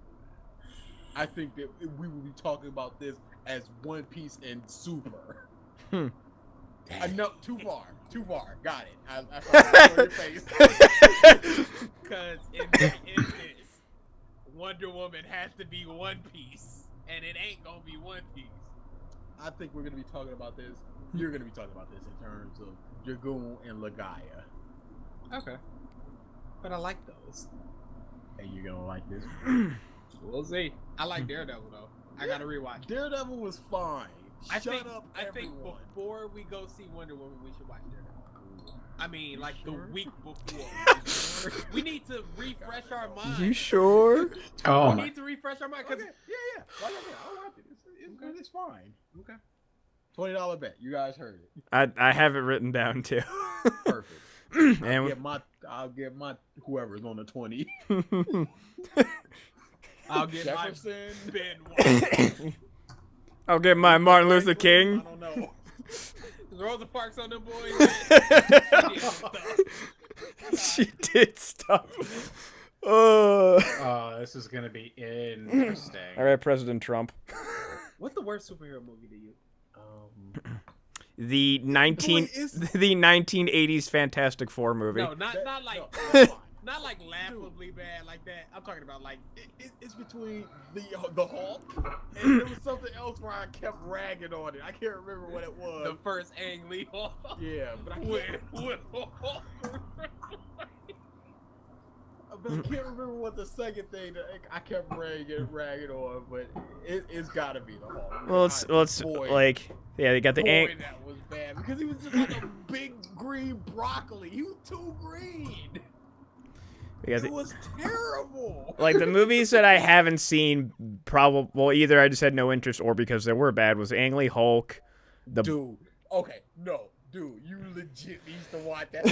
I think that we will be talking about this as One Piece and Super. No, too far. Got it. I saw your face. Because in that instance, Wonder Woman has to be One Piece, and it ain't gonna be One Piece. I think we're gonna be talking about this. You're gonna be talking about this in terms of Dragoon and Lagaya, Okay, but I like those. and you're gonna like this. We'll see. I like Daredevil though. I gotta rewatch. Daredevil was fine. I Shut think up, I think everyone. before we go see Wonder Woman, we should watch Daredevil. I mean, like sure? the week before. We need to refresh our mind. You sure? Oh We my. need to refresh our mind Okay, because yeah. Like I said, I like it. It's fine. Okay. $20 bet. You guys heard it. I have it written down too. Perfect. And I'll get my whoever's on the 20. I'll get Jefferson. my Ben White. I'll get my Martin Luther I King. don't know. Rosa Parks on them boys. She did stuff. Oh. Oh, this is gonna be interesting. All right, President Trump. What's the worst superhero movie to you? The it's- the 1980s Fantastic Four movie. No, not like No, that's fine. not like laughably bad like that. I'm talking about like It's between the Hulk and there was something else where I kept ragging on it. I can't remember what it was. the first Ang Lee Hall. Yeah, but I With, can't, but I can't remember what the second thing that I kept ragging on. But it's got to be the Hulk. Well, it's Boy, like they got the boy, that was bad because he was just like a big green broccoli. He was too green. It was terrible. like the movies that I haven't seen. Probably well, either I just had no interest or because they were bad. Was Ang Lee Hulk, Dude, okay, no, dude, you legit needs to watch that.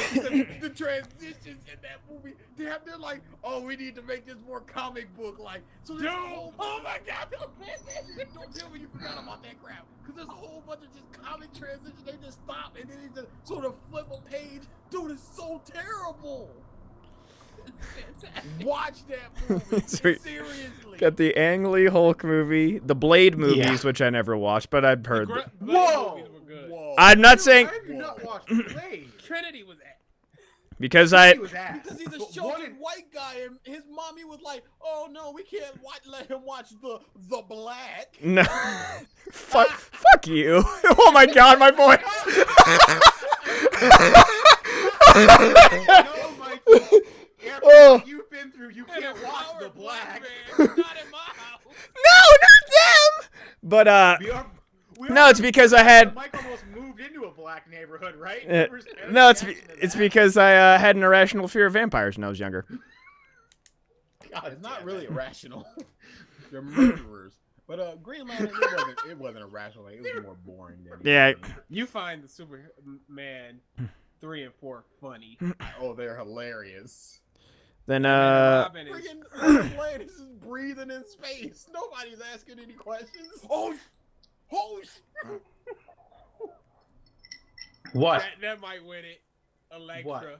The transitions in that movie, they're like, oh, we need to make this more comic book like. So there's a whole, oh my god, don't tell me you forgot about that crap. Because there's a whole bunch of just comic transitions. They just stop and then they just sort of flip a page. Dude, it's so terrible. Watch that movie. Sweet. Seriously. got the Ang Lee Hulk movie, the Blade movies, Yeah. which I never watched, but I'd heard. Whoa! Movies were good. Whoa. I'm not saying Why have you not watched Blade? Trinity was at. because I. He was ass. Because he's a But short one in- white guy, and his mommy was like, "Oh no, we can't let him watch the black." No. fuck you. Oh my god, my voice. No, Mikey. After Oh. what you've been through, you can't watch the black. Man, not in my house. No, not them. But No, it's because I had- Mike almost moved into a black neighborhood, right? Uh, Remember his no, it's reaction to it's that? because I had an irrational fear of vampires when I was younger. God It's not damn really it. irrational. They're murderers. But Green Lantern, it wasn't irrational. Like, it was more boring than Yeah. anything. You find the Superman 3 and 4 funny. Oh, they're hilarious. Then Robin is Friggin' Lance is breathing in space. Nobody's asking any questions. Oh, holy! What? that might win it. Electra.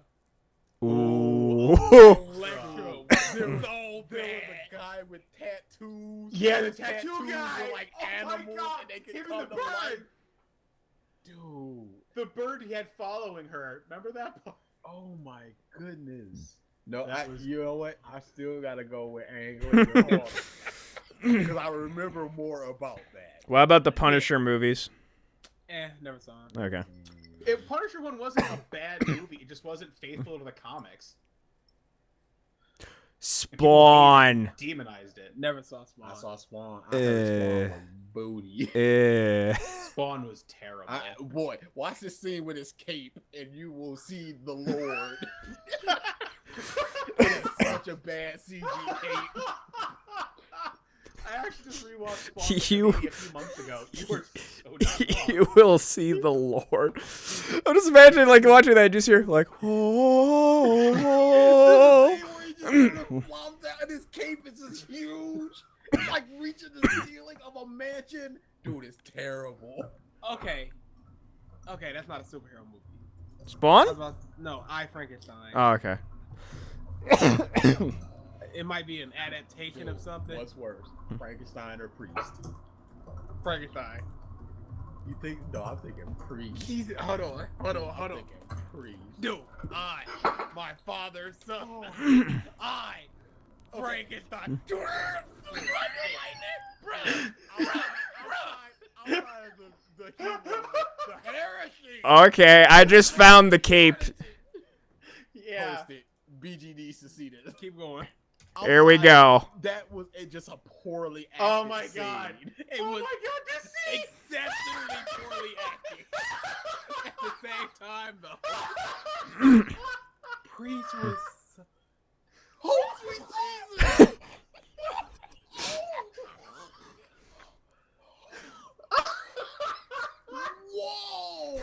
What? ooh. Electra. There was, So there was bad. a guy with tattoos. Yeah, the His tattoo tattoos guy. were like Oh my animals, God. and they could Him come and the to life. bird. Dude. The bird he had following her. Remember that? Oh my goodness. No, That was- you know what? I still gotta go with Angle because I remember more about that. What about the Punisher movies? Never saw him. Okay. If Punisher one wasn't a bad movie, it just wasn't faithful to the comics. Spawn. Demonized it. Never saw Spawn. I saw Spawn. I heard Spawn was booty. Spawn was terrible. Boy, watch this scene with his cape, and you will see the Lord. It is such bunch of bad CG hate. I actually just rewatched Spawn You- a few months ago. You were so not wrong. You will see the Lord. I'm just imagining like watching that, just hear like, oh. The scene where he just kinda flops out and his cape is just huge. It's like reaching the ceiling of a mansion. Dude, it's terrible. Okay, that's not a superhero movie. Spawn? No, I Frankenstein. Oh, okay. It might be an adaptation of something. What's worse, Frankenstein or Priest? Frankenstein. You think? No, I'm thinking Priest. Hold on. I'm thinking Priest. Dude, my father's son, Frankenstein. Outside of the heresy. Okay, I just found the cape. Yeah. Post it. BG needs to see this. Keep going. Here we go. That was just a poorly acted Oh my god. It Oh was my god, this scene! exceptionally poorly acted. At the same time, though, Priest was. Oh, sweet Jesus! Whoa!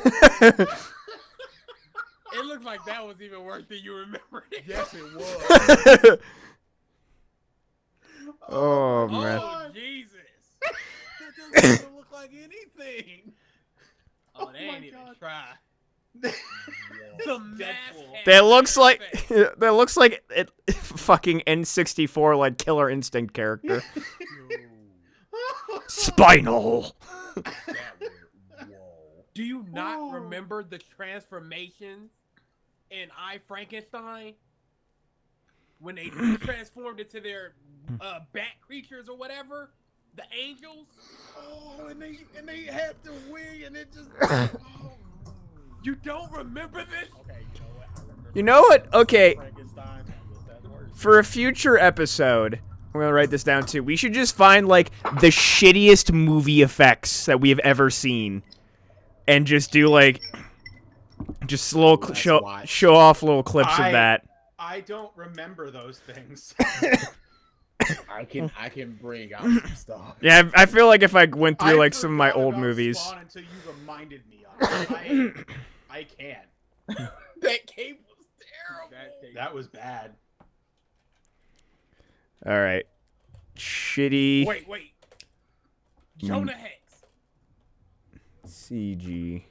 It looked like that was even worse than you remembered it. Yes, it was. Oh man. Oh Jesus! That doesn't even look like anything. Oh, they my ain't even God. try. Whoa. The mask. Deadpool. had That looks hair like effect. that looks like it fucking N64 like Killer Instinct character. Dude, Spinal. that was, whoa. Do you not Oh. remember the transformations in I Frankenstein? When they transformed into their bat creatures or whatever, the angels. Oh, and they had the wing, and it just. You don't remember this? Okay, you know what? I remember. You know what? Okay, Frankenstein. That was worse. for a future episode, I'm gonna write this down too. We should just find like the shittiest movie effects that we have ever seen, and just do like, just little Let's show watch. show off little clips of I- that. I don't remember those things. I can bring out some stuff. Yeah, I feel like if I went through I like some of my forgot old about movies. Spawn until you reminded me of it. I can't. That cape was terrible. That was bad. All right, shitty Wait. Jonah Hex. CG.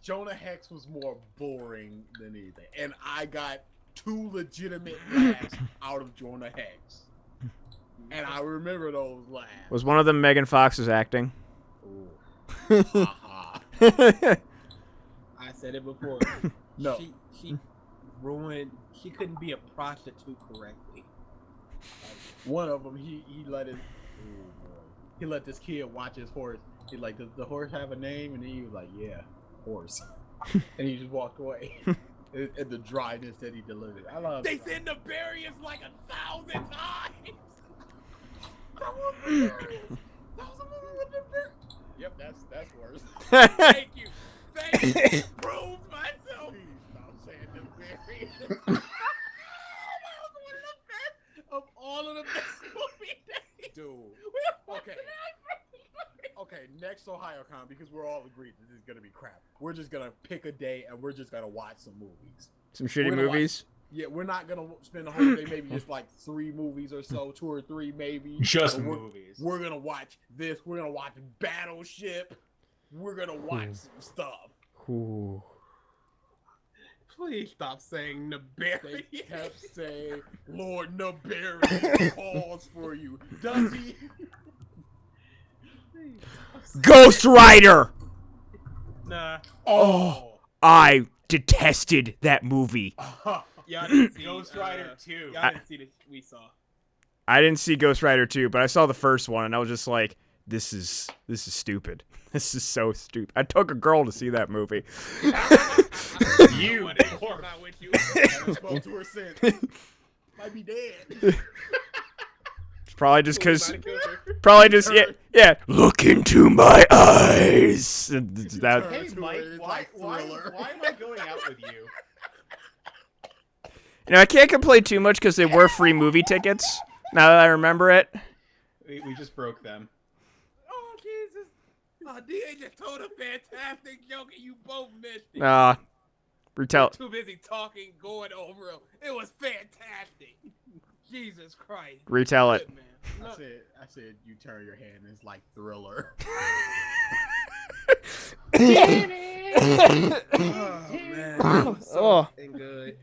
Jonah Hex was more boring than anything, and I got 2 legitimate laughs out of Jonah Hex, and I remember those laughs. Was one of them Megan Fox's acting? Ooh. Haha. I said it before. No. She ruined. She couldn't be a prostitute correctly. One of them, he let his, ooh, boy. He let this kid watch his horse. He like, does the horse have a name? And he was like, yeah, horse. And he just walked away. And the dryness that he delivered. I love. They said Nefarious like 1,000 times. That was hilarious. That was a movie with Nefarious. Yep, that's worse. Thank you. Prove myself. Please stop saying Nefarious. That was one of the best of all of the best movie days. Dude. Okay. Okay, next OhioCon, because we're all agreed that this is gonna be crap. We're just gonna pick a day and we're just gonna watch some movies. Some shitty We're gonna movies. Yeah, we're not gonna spend the whole day, maybe just like 3 movies or so, 2 or 3 maybe. Just But movies. We're gonna watch this. We're gonna watch Battleship. We're gonna watch some stuff. Ooh. Please stop saying They Nefarious. kept saying, "Lord Nefarious calls for you." Does he? Ghost Rider. Nah. Oh, I detested that movie. Y'all didn't see Ghost Rider 2. Y'all didn't see the we saw. I didn't see Ghost Rider 2, but I saw the first one, and I was just like, "This is stupid. This is so stupid." I took a girl to see that movie. You What is dork. not with you? Haven't spoke to her since. Might be dead. It's probably just because, Somebody killed her. probably just yeah. Look into my eyes. And it's that. Hey, To Mike, it, it's why like Thriller. am I going out with you? You know, I can't complain too much because they were free movie tickets. Now that I remember it. We just broke them. Oh Jesus! Oh, DA just told a fantastic joke and you both missed it. Retell. Too busy talking, going over him. It was fantastic. Jesus Christ. Retell it. Good, man. I said you turn your hand. It's like Thriller. Oh man. That was so Oh. fucking good.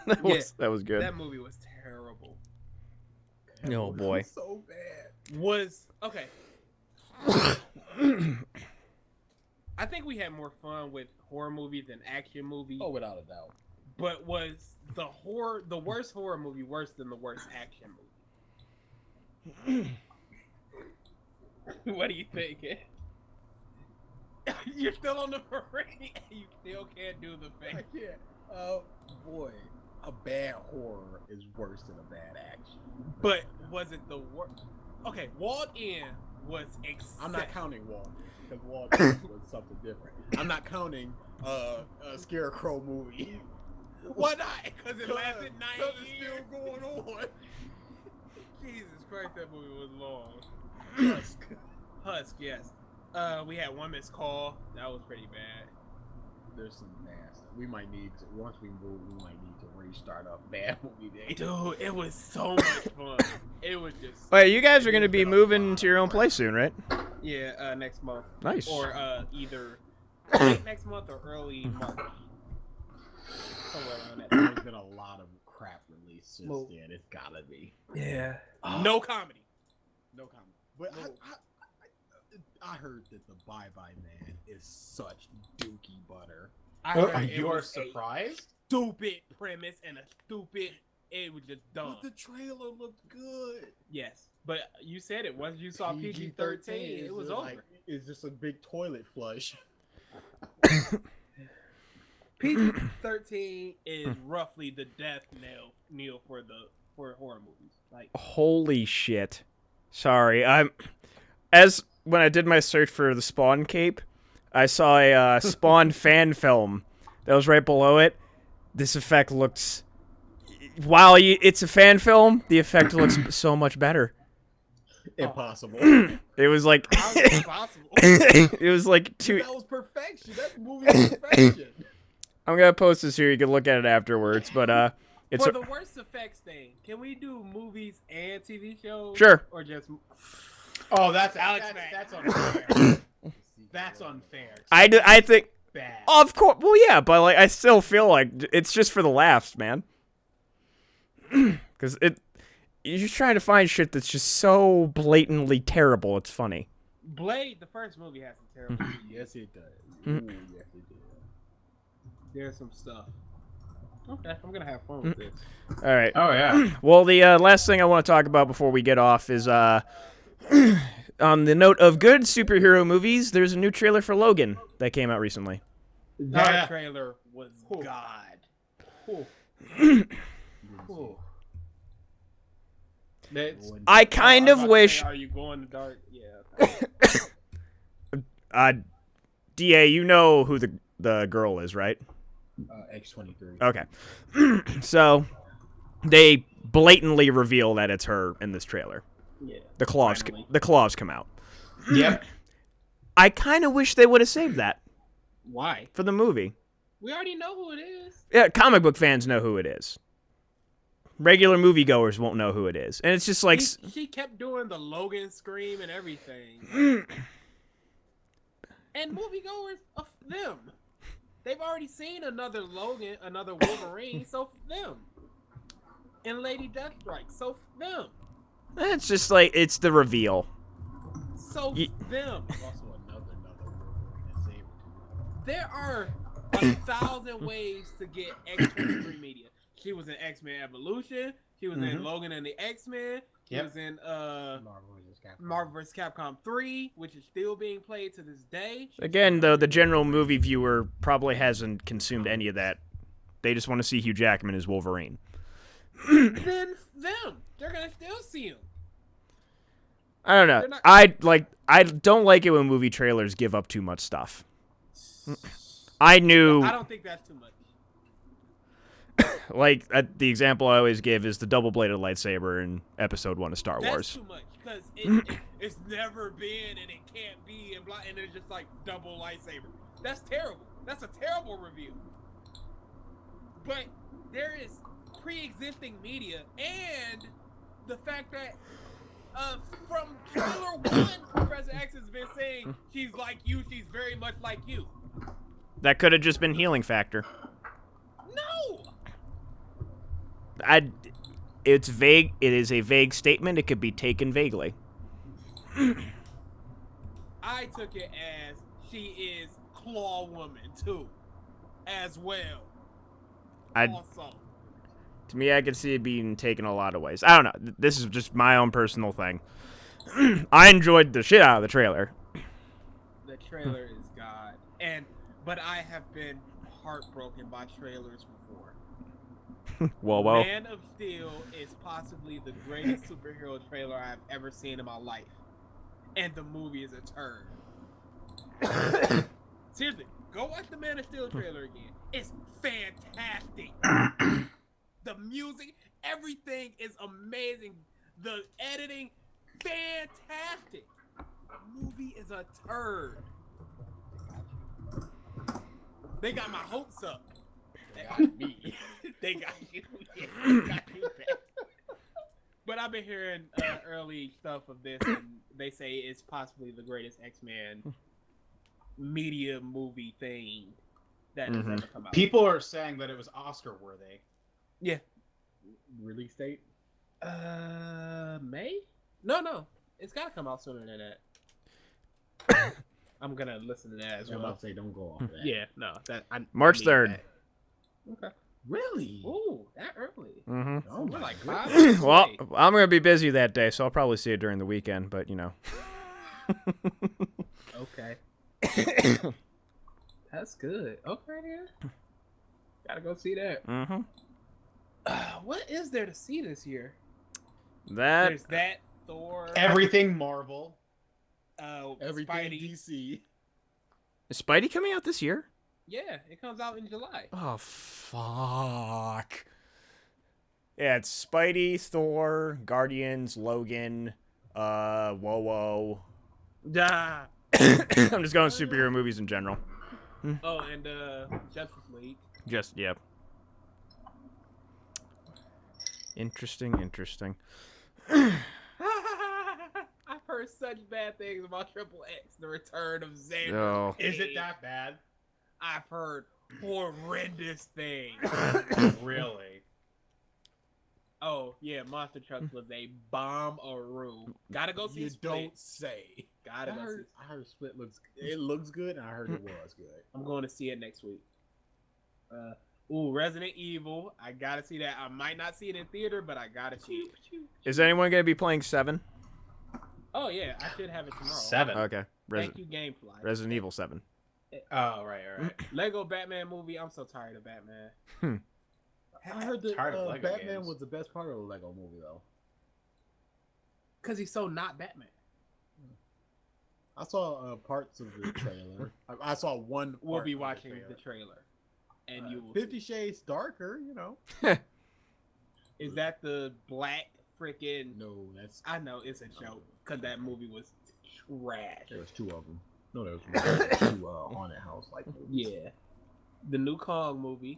That was good. That movie was terrible. Oh boy. So bad. Was okay. I think we had more fun with horror movies than action movies. Oh, without a doubt. But was the worst horror movie worse than the worst action movie? What do you think? You're still on the parade. You still can't do the I face. can't. Oh boy, a bad horror is worse than a bad action. But was it the worst? Okay, Walled In was. I'm not counting Wall because Wall was something different. I'm not counting a Scarecrow movie. Why not? Because it lasted 9 Because years. it's still going on. Jesus Christ, that movie was long. Husk. Husk, yes. We had One Missed Call. That was pretty bad. There's some nasty. We might need to, once we move, we might need to restart up bad movie day. Dude, it was so much fun. It was just. Wait, you guys are gonna be moving to your own place soon, right? Yeah, next month. Nice. Or either late next month or early March. Somewhere around that time. There's been a lot of crap released since Well- then. It's gotta be. Yeah. No comedy. No comment. But No. I heard that the Bye Bye Man is such dookie butter. I heard it You are was a surprised? stupid premise and a stupid. It was just dumb. But the trailer looked good. Yes, but you said it once you saw PG-13, it was over. Like, it's just a big toilet flush. PG-13 is roughly the death knell for horror movies. Like, Holy shit. Sorry, when I did my search for the Spawn cape, I saw a Spawn fan film that was right below it. This effect looks... While it's a fan film, the effect looks so much better. Impossible. It was like... how is it possible? it was like two... That was perfection. That movie was perfection. I'm gonna post this here. You can look at it afterwards, but it's... For the worst effects thing, can we do movies and TV shows? Sure. Or just... Oh, that's Alex that's Mack. unfair. That's unfair. I think... Bad. Of course, well, yeah, but like I still feel like it's just for the laughs, man. Because you're just trying to find shit that's just so blatantly terrible. It's funny. Blade, the first movie, has some terrible. Yes, it does. Mm. Ooh, yes, it does. There's some stuff. Okay, I'm gonna have fun with this. All right. Oh yeah. Well, the last thing I want to talk about before we get off is on the note of good superhero movies. There's a new trailer for Logan that came out recently. That yeah. trailer was Cool. God. Cool. Cool. It's, I kind I of was about to wish. say, are you going to dark? Yeah. Da, you know who the girl is, right? X-23. Okay. So they blatantly reveal that it's her in this trailer. Yeah. The claws come out. Yep. I kind of wish they would have saved that Why? for the movie. We already know who it is. Yeah, comic book fans know who it is. Regular moviegoers won't know who it is. And it's just like She kept doing the Logan scream and everything. And moviegoers, them. They've already seen another Logan, another Wolverine, so them. And Lady Deathstrike, so them. it's just like it's the reveal. So Ye- them. There's also another Wolverine that saved it. There are 1,000 ways to get X-23 media. She was in X-Men Evolution. She was in Logan and the X-Men. She Yep. was in Marvel vs. Capcom. Marvel vs. Capcom 3, which is still being played to this day. Again, though, the general movie viewer probably hasn't consumed any of that. They just want to see Hugh Jackman as Wolverine. Then them. They're going to still see him. I don't know. They're not- I don't like it when movie trailers give up too much stuff. I knew, I don't think that's too much. like, the example I always give is the double-bladed lightsaber in Episode 1 of Star That's Wars. too much because it's never been and it can't be and blah, and it's just like double lightsaber. That's terrible. That's a terrible review. But there is pre-existing media and the fact that from trailer 1, Professor X has been saying she's like you, she's very much like you. That could have just been healing factor. No. It's vague. It is a vague statement. It could be taken vaguely. I took it as she is Claw Woman too, as well. Also. To me, I could see it being taken a lot of ways. I don't know. This is just my own personal thing. I enjoyed the shit out of the trailer. The trailer is God, but I have been heartbroken by trailers before. Whoa. Man of Steel is possibly the greatest superhero trailer I've ever seen in my life, and the movie is a turd. Seriously, go watch the Man of Steel trailer again. It's fantastic. The music, everything is amazing. The editing, fantastic. The movie is a turd. They got my hopes up. They got me. They got you. Yeah, they got you back. But I've been hearing early stuff of this, and they say it's possibly the greatest X-Men media movie thing that has ever come out. People are saying that it was Oscar worthy. Yeah. Release date? May? No. It's gotta come out sooner than that. I'm gonna listen to that as I was well. about to say, don't go off of that. Yeah, no. March I need 3rd. that. Okay. Really? Ooh, that early. Mm-hmm. Oh We're my like God. 5 minutes Well, away. I'm going to be busy that day, so I'll probably see it during the weekend, but, you know. Okay. That's good. Okay, then. Gotta go see that. Mm-hmm. What is there to see this year? That... There's that, Thor, Everything Marvel. Everything Spidey. DC. Is Spidey coming out this year? Yeah, it comes out in July. Oh, fuck. Yeah, it's Spidey, Thor, Guardians, Logan, Whoa. Ah. I'm just going superhero movies in general. Oh, and Justice League. Just, yep. Interesting. I've heard such bad things about Triple X, the return of Xavier. Oh. Is it that bad? I've heard horrendous things. Really? Oh, yeah, Monster Trucks was a bomb-a-roo. Gotta go see You Split. don't say. Gotta I go heard- see. I heard Split looks good, and I heard it was good. I'm going to see it next week. Resident Evil. I gotta see that. I might not see it in theater, but I gotta see it. Is anyone going to be playing 7? Oh yeah, I should have it tomorrow. 7. Okay. Thank you, Gamefly. Resident Evil 7. Oh, right. Lego Batman movie. I'm so tired of Batman. I heard that Tired of Lego Batman games. was the best part of the Lego movie, though. Cause he's so not Batman. I saw parts of the trailer. I saw one. We'll part be of the watching trailer. the trailer, and you will. 50 Shades Darker, you know. Is that the black freaking? No, that's. I know it's a joke because that movie was trash. There was 2 of them. No, there was 2 haunted house like movies. Yeah, the new Kong movie.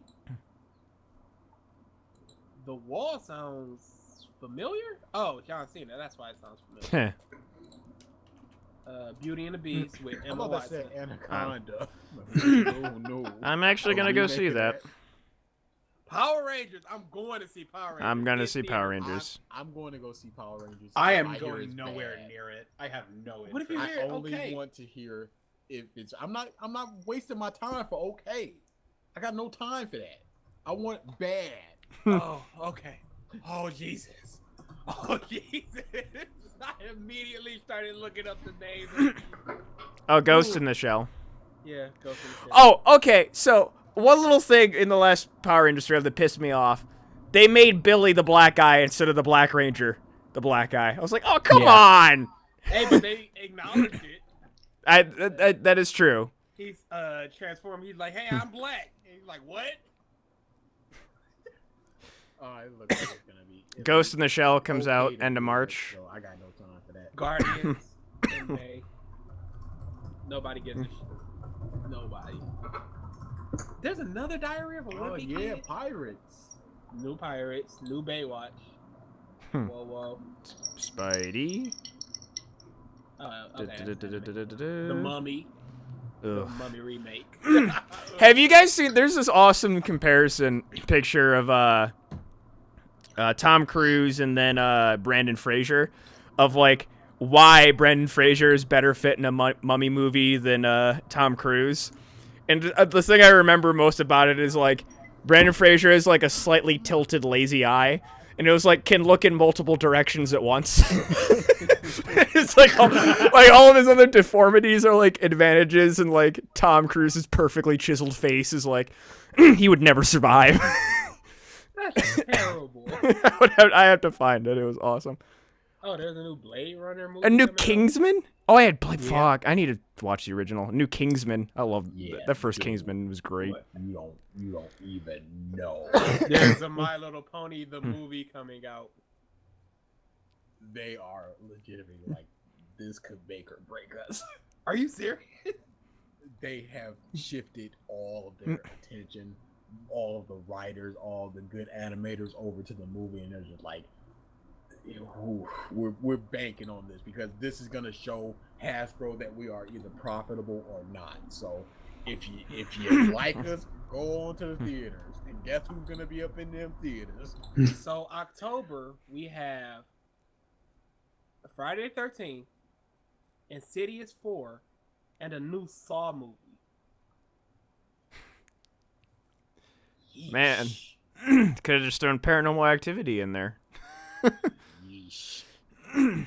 The Wall sounds familiar. Oh, John Cena. That's why it sounds familiar. Beauty and the Beast with I Emma thought that Watson. said Anaconda. no. I'm actually going to go see that. Power Rangers. I'm going to see Power Rangers. I'm going to in see theater. Power Rangers. I'm going to go see Power Rangers. I if am hear going it's nowhere bad. near it. I have no What if interest. you I hear only okay? want to hear if it's. I'm not wasting my time for okay. I got no time for that. I want bad. Oh, okay. Oh, Jesus. Oh, Jesus. I immediately started looking up the names. Oh, Ghost in the Shell. Yeah, go for the shit. Oh, okay. So, one little thing in the last Power Rangers trailer that pissed me off. They made Billy the black guy instead of the Black Ranger the black guy. I was like, oh, come on! Hey, but they acknowledged it. That is true. he's transformed. He's like, hey, I'm black. And he's like, what? Oh, it looks like it's gonna be. Ghost in the Shell comes okay out to end of do March. it, so I got no time for that. Guardians in May. Nobody gets a shit. Nobody. There's another Diary of a Oh Wimpy yeah, Kid. pirates. New Pirates, new Baywatch. Hmm. Whoa. Spidey. Okay. The Mummy. The Ugh. Mummy remake. Have you guys seen? There's this awesome comparison picture of Tom Cruise and then Brandon Fraser, of like why Brandon Fraser is better fit in a mummy movie than Tom Cruise. And the thing I remember most about it is like Brandon Fraser has like a slightly tilted lazy eye, and it was like can look in multiple directions at once. It's like all of his other deformities are like advantages, and like Tom Cruise's perfectly chiseled face is like he would never survive. That's terrible. I have to find it. It was awesome. Oh, there's a new Blade Runner movie. A new coming out? Kingsman? Oh, I had Blade. Yeah. Fuck, I need to watch the original. A new Kingsman. I love Yeah, the first dude. Kingsman was great. But you don't even know. There's a My Little Pony the movie coming out. They are legitimately like, this could make or break us. Are you serious? They have shifted all of their attention, all of the writers, all of the good animators over to the movie, and they're just like, we're banking on this because this is gonna show Hasbro that we are either profitable or not. So if you like us, go on to the theaters, and guess who's gonna be up in them theaters? So October we have Friday the 13th, Insidious 4, and a new Saw movie. Man, could have just thrown Paranormal Activity in there. Yeesh.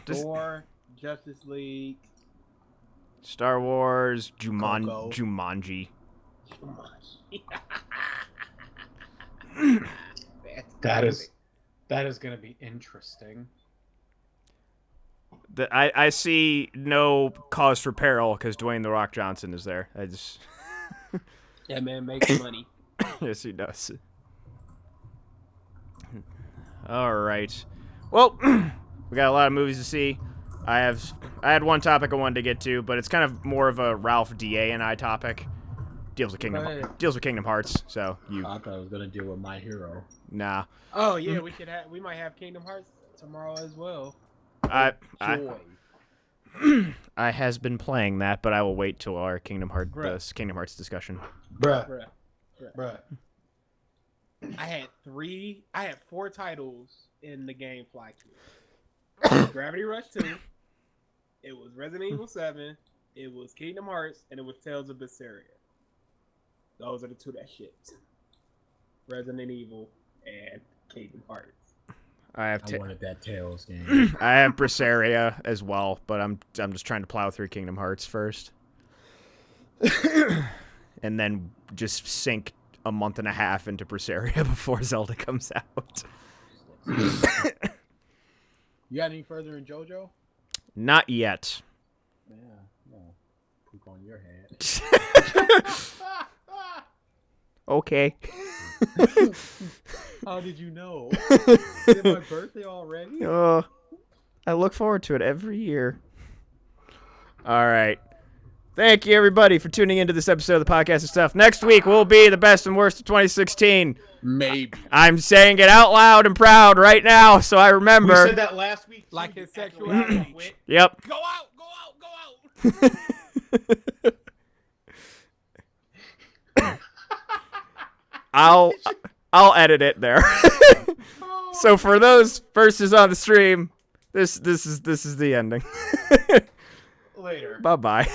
Just Thor, Justice League. Star Wars, Coco. Jumanji. That is going to be interesting. I see no cause for peril because Dwayne The Rock Johnson is there. I just That man makes money. yes, he does. All right. Well, we got a lot of movies to see. I had one topic I wanted to get to, but it's kind of more of a Ralph DA and I topic. Deals with Kingdom Hearts. So I thought I was gonna deal with My Hero. nah. Oh yeah, we might have Kingdom Hearts tomorrow as well. I Joy. I has been playing that, but I will wait till our Kingdom Hearts discussion. Bruh. Bruh. I had 4 titles in the game Fly Kids. Gravity Rush 2. It was Resident Evil 7. It was Kingdom Hearts, and it was Tales of Berseria. Those are the 2 that shit. Resident Evil and Kingdom Hearts. I wanted that Tales game. I have Berseria as well, but I'm just trying to plow through Kingdom Hearts first. And then just sink a month and a half into Berseria before Zelda comes out. You got any further in JoJo? Not yet. Yeah, no. Poop on your head. Okay. How did you know? Is it my birthday already? I look forward to it every year. All right. Thank you, everybody, for tuning into this episode of the Podcast and Stuff. Next week will be the best and worst of 2016. Maybe. I'm saying it out loud and proud right now, so I remember. We said that last week. Like too, his you actually sexuality. quit. Yep. Go out! I'll edit it there. So for those verses on the stream, this is the ending. Later. Bye-bye.